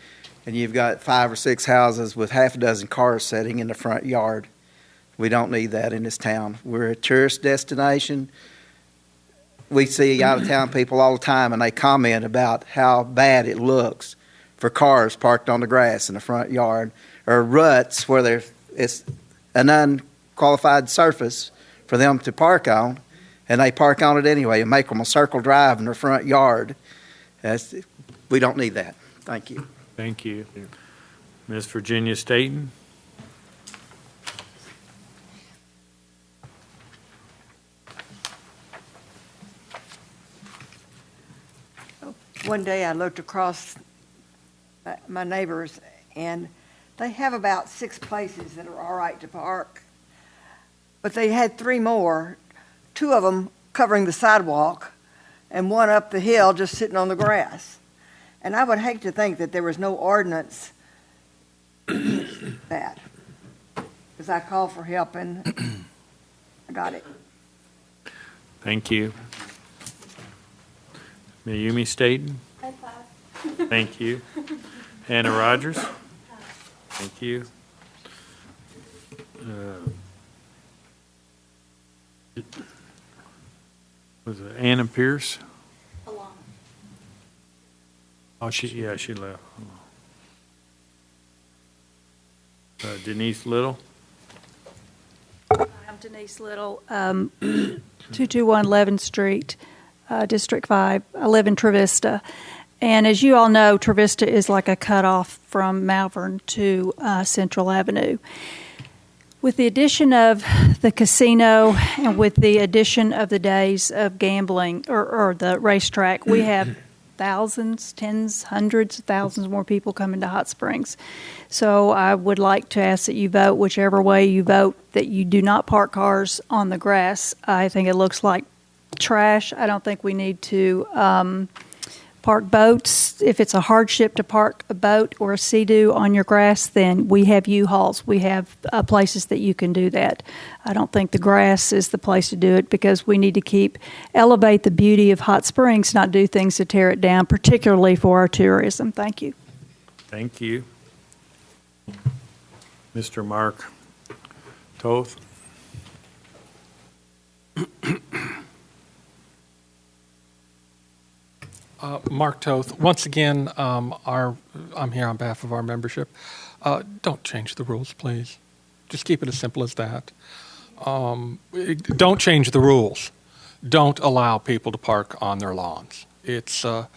and you've got 5 or 6 houses with half a dozen cars sitting in the front yard. We don't need that in this town. We're a tourist destination. We see out-of-town people all the time, and they comment about how bad it looks for cars parked on the grass in the front yard, or ruts where it's an unqualified surface for them to park on, and they park on it anyway and make them a circle drive in their front yard. We don't need that. Thank you. Thank you. Ms. Virginia Staten. One day I looked across my neighbors, and they have about 6 places that are all right to park. But they had 3 more, 2 of them covering the sidewalk, and 1 up the hill just sitting on the grass. And I would hate to think that there was no ordinance that. Because I called for help, and I got it. Thank you. Mayumi Staten. High five. Thank you. Hannah Rogers. Thank you. Was it Anna Pierce? Oh, she left. Denise Little. I'm Denise Little, 221 Levin Street, District 5. I live in Trevista. And as you all know, Trevista is like a cutoff from Malvern to Central Avenue. With the addition of the casino and with the addition of the days of gambling or the racetrack, we have thousands, tens, hundreds of thousands more people coming to Hot Springs. So I would like to ask that you vote whichever way you vote, that you do not park cars on the grass. I think it looks like trash. I don't think we need to park boats. If it's a hardship to park a boat or a Sea-Doo on your grass, then we have U-Hauls. We have places that you can do that. I don't think the grass is the place to do it because we need to elevate the beauty of Hot Springs, not do things to tear it down, particularly for our tourism. Thank you. Thank you. Mr. Mark Toth. Mark Toth. Once again, I'm here on behalf of our membership. Don't change the rules, please. Just keep it as simple as that. Don't change the rules. Don't allow people to park on their lawns. It's a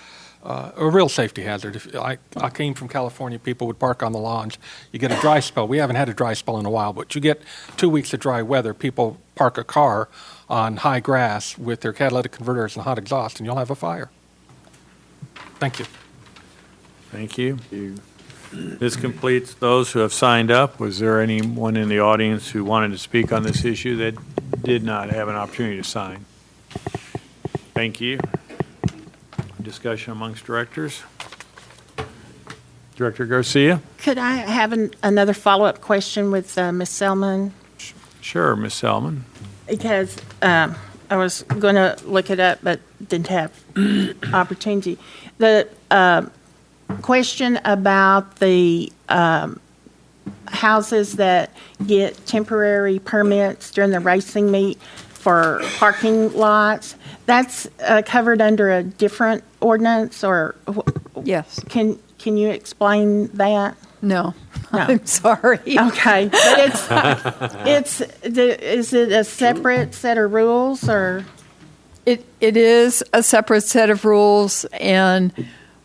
real safety hazard. If I came from California, people would park on the lawns. You get a dry spell. We haven't had a dry spell in a while, but you get 2 weeks of dry weather. People park a car on high grass with their catalytic converters and hot exhaust, and you'll have a fire. Thank you. Thank you. This completes those who have signed up. Was there anyone in the audience who wanted to speak on this issue that did not have an opportunity to sign? Thank you. Discussion amongst directors. Director Garcia? Could I have another follow-up question with Ms. Selman? Sure, Ms. Selman. Because, I was going to look it up, but didn't have opportunity. The question about the houses that get temporary permits during the racing meet for parking lots, that's covered under a different ordinance, or? Yes. Can you explain that? No. I'm sorry. Okay, but is it a separate set of rules, or? It is a separate set of rules, and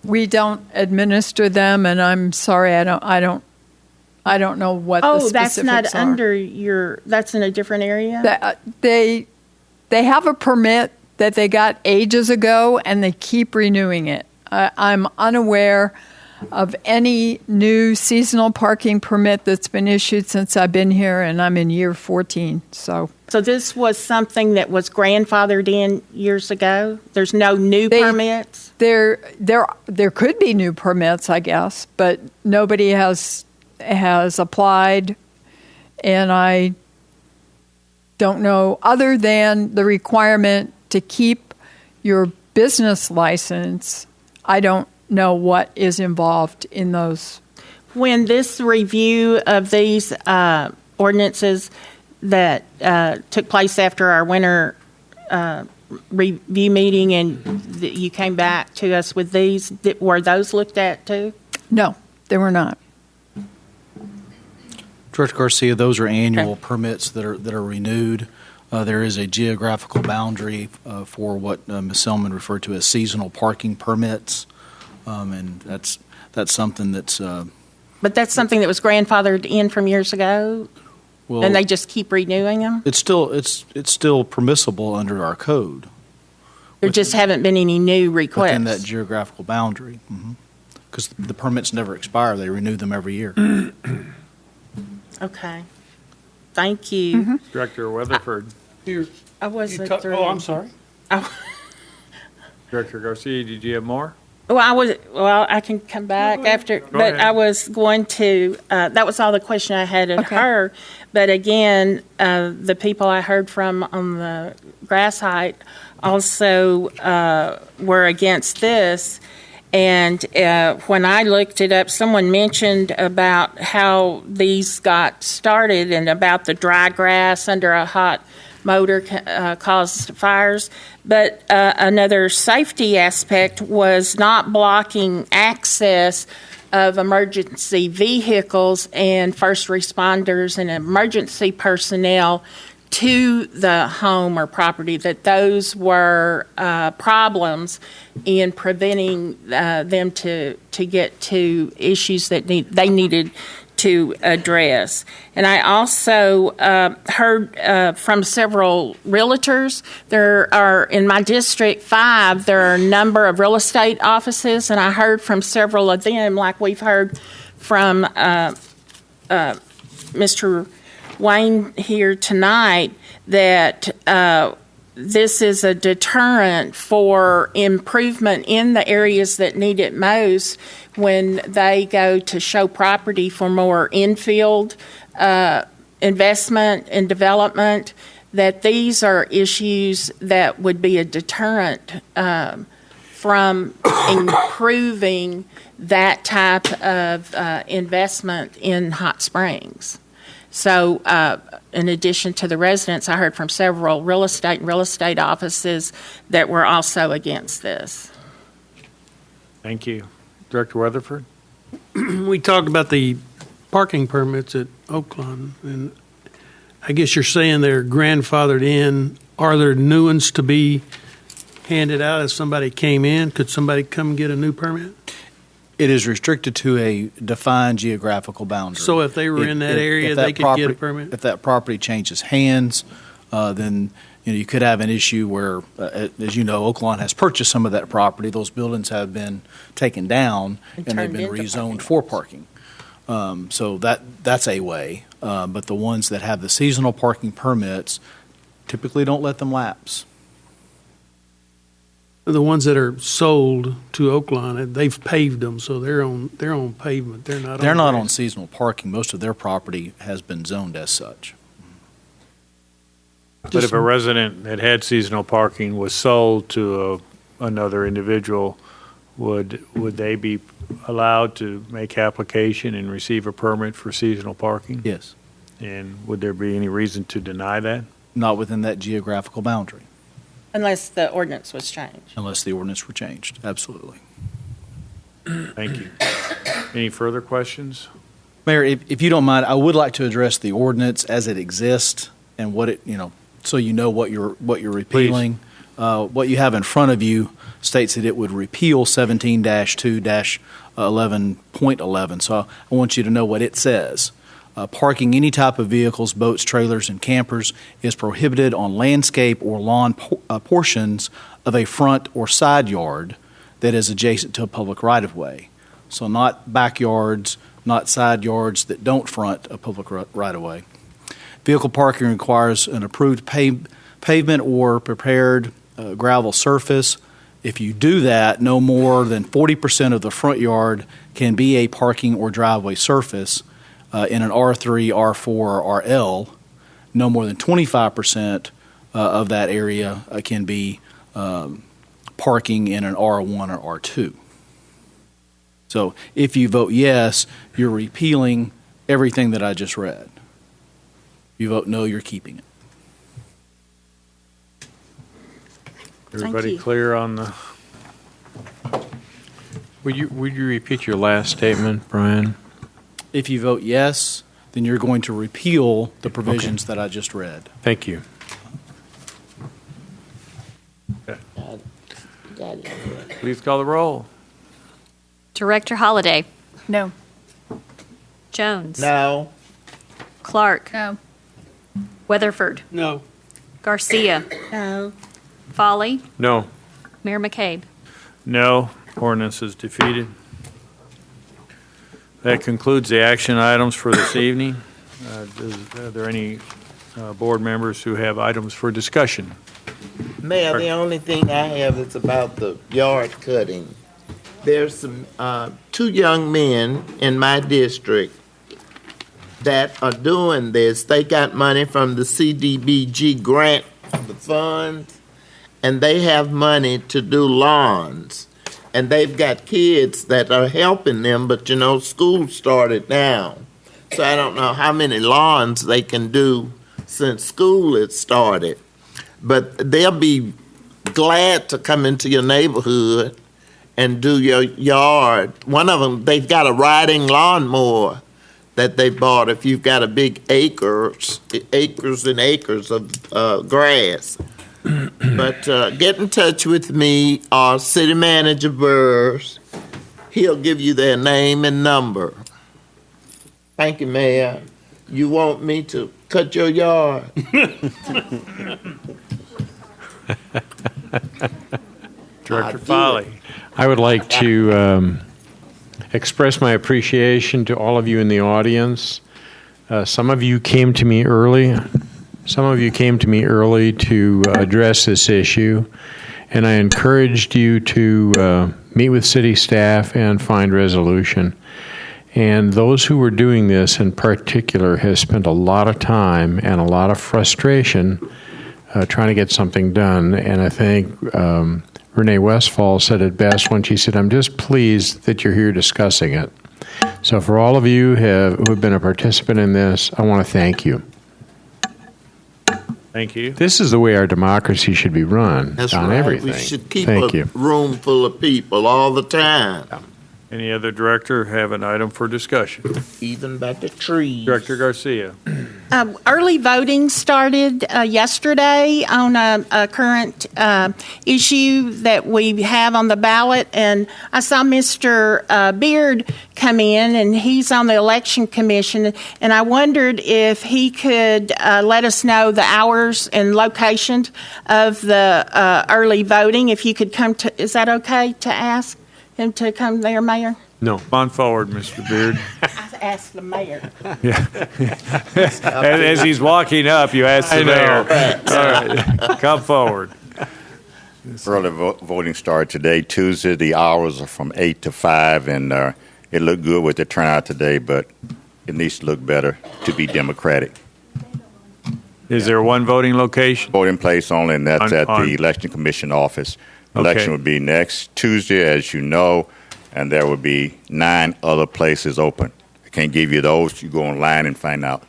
we don't administer them. And I'm sorry, I don't know what the specifics that's not are. under your. That's in a different area. They have a permit that they got ages ago, and they keep renewing it. I'm unaware of any new seasonal parking permit that's been issued since I've been here, and I'm in year 14. So this was something that was grandfathered in years ago? There's no new permits? There could be new permits, I guess, but nobody has applied, and I don't know, other than the requirement to keep your business license, I don't know what is involved in those. When this review of these ordinances that took place after our winter review meeting, and you came back to us with these, were those looked at too? No, they were not. Director Garcia, those are annual permits that are renewed. There is a geographical boundary for what Ms. Selman referred to as seasonal parking permits. And that's something that's. But that's something that was grandfathered in from years ago, and they just keep renewing them. It's still permissible under our code. There just haven't been any new requests within that geographical boundary, because the permits never expire; they renew them every year. Okay, thank you, Director Weatherford. I wasn't through. Oh, I'm sorry. Director Garcia, did you have more? Well, I can come back after, but ahead. I was going to, that was all the question I had of her. But again, the people I heard from on the grass height also were against this. And when I looked it up, someone mentioned about how these got started and about the dry grass under a hot motor caused fires. But another safety aspect was not blocking access of emergency vehicles and first responders and emergency personnel to the home or property, that those were problems in preventing them to get to issues that they needed to address. And I also heard from several realtors. There are, in my District 5, there are a number of real estate offices, and I heard from several of them, like we've heard from Mr. Wayne here tonight, that this is a deterrent for improvement in the areas that need it most when they go to show property for more infield investment and development, that these are issues that would be a deterrent from improving that type of investment in Hot Springs. So in addition to the residents, I heard from several real estate offices that were also against this. Thank you. Director Weatherford? We talked about the parking permits at Oaklawn, and I guess you're saying they're grandfathered in. Are there new ones to be handed out if somebody came in? Could somebody come get a new permit? It is restricted to a defined geographical boundary. So if they were in that area, they could get a permit? If that property changes hands, then you could have an issue where, as you know, Oaklawn has purchased some of that property. Those buildings have been taken down and they've been rezoned for parking. So that's a way. But the ones that have the seasonal parking permits typically don't let them lapse. The ones that are sold to Oaklawn, they've paved them, so they're on pavement. They're not on seasonal parking. Most of their property has been zoned as such. But if a resident that had seasonal parking was sold to another individual, would they be allowed to make application and receive a permit for seasonal parking? Yes. And would there be any reason to deny that? Not within that geographical boundary, Unless the ordinance was changed. unless the ordinance were changed. Absolutely. Thank you. Any further questions? Mayor, if you don't mind, I would like to address the ordinance as it exists and what it, so you know what you're repealing. What you have in front of you states that it would repeal 17-2-11.11. So I want you to know what it says. Parking any type of vehicles, boats, trailers, and campers is prohibited on landscape or lawn portions of a front or side yard that is adjacent to a public right-of-way. So not backyards, not side yards that don't front a public right-of-way. Vehicle parking requires an approved pavement or prepared gravel surface. If you do that, no more than 40% of the front yard can be a parking or driveway surface. In an R3, R4, or RL, no more than 25% of that area can be parking in an R1 or R2. So if you vote yes, you're repealing everything that I just read. If you vote no, you're keeping it. Everybody you. clear on the? Would you repeat your last statement, Brian? If you vote yes, then you're going to repeal the provisions that I just read. Thank you. Please call the roll. Director Holliday. No. Jones. No. Clark. No. Weatherford. No. Garcia. No. Folly. No. Mayor McCabe. No. Ordinance is defeated. That concludes the action items for this evening. Are there any board members who have items for discussion? Mayor, the only thing I have is about the yard cutting. There's some, two young men in my district that are doing this. They got money from the CDBG grant, the funds, and they have money to do lawns. And they've got kids that are helping them, but school started now. So I don't know how many lawns they can do since school has started. But they'll be glad to come into your neighborhood and do your yard. One of them, they've got a riding lawnmower that they bought if you've got a big acres and acres of grass. But get in touch with me or City Manager Burrs. He'll give you their name and number. Thank you, Mayor. You want me to cut your yard? Director Foley. I would like to express my appreciation to all of you in the audience. Some of you came to me early. Some of you came to me early to address this issue, and I encouraged you to meet with city staff and find resolution. And those who were doing this in particular has spent a lot of time and a lot of frustration trying to get something done. And I think Renee Westfall said it best when she said, "I'm just pleased that you're here discussing it." So for all of you who have been a participant in this, I want to thank you. Thank you. This is the way our democracy should be run. That's on right. everything. We should keep Thank a you. room full of people all the time. Any other director have an item for discussion? Even about the trees. Director Garcia. Early voting started yesterday on a current issue that we have on the ballot, and I saw Mr. Beard come in, and he's on the Election Commission, and I wondered if he could let us know the hours and locations of the early voting. If you could come to, is that okay to ask him to come there, Mayor? No. Come on forward, Mr. Beard. I asked the mayor. Yeah. As he's walking up, you ask the mayor. All right. Come forward. Early voting started today, Tuesday. The hours are from 8 to 5, and it looked good with the turnout today, but it needs to look better to be democratic. Is there one voting location? Voting place only, and that's at On- the Election Commission office. Okay. Election would be next Tuesday, as you know, and there will be 9 other places open. I can't give you those. You go online and find out.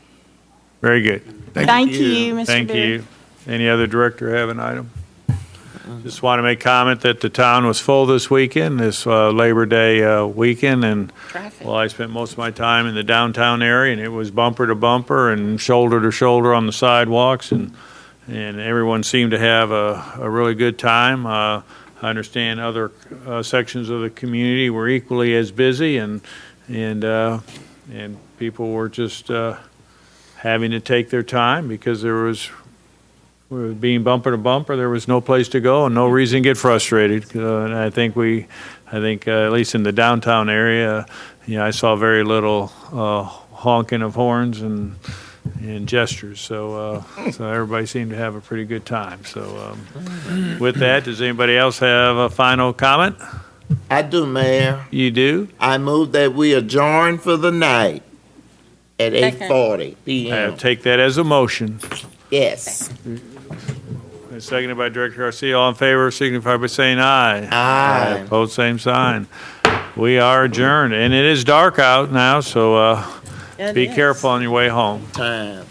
Very good. Thank you, Mr. Thank Beard. you. Any other director have an item? Just want to make comment that the town was full this weekend, this Labor Day weekend, and well, I spent most of my time in the downtown area, and it was bumper to bumper and shoulder to shoulder on the sidewalks, and everyone seemed to have a really good time. I understand other sections of the community were equally as busy, and people were just having to take their time because there was. We were being bumper to bumper. There was no place to go and no reason to get frustrated. And I think at least in the downtown area, I saw very little honking of horns and gestures. So everybody seemed to have a pretty good time. So with that, does anybody else have a final comment? I do, Mayor. You do? I move that we adjourn for the night at 8:40 p.m. I'll take that as a motion. Yes. Seconded by Director Garcia. All in favor, signify by saying aye. Aye. Opposed, same sign. We are adjourned, and it is dark out now, so be careful on your way home. Time.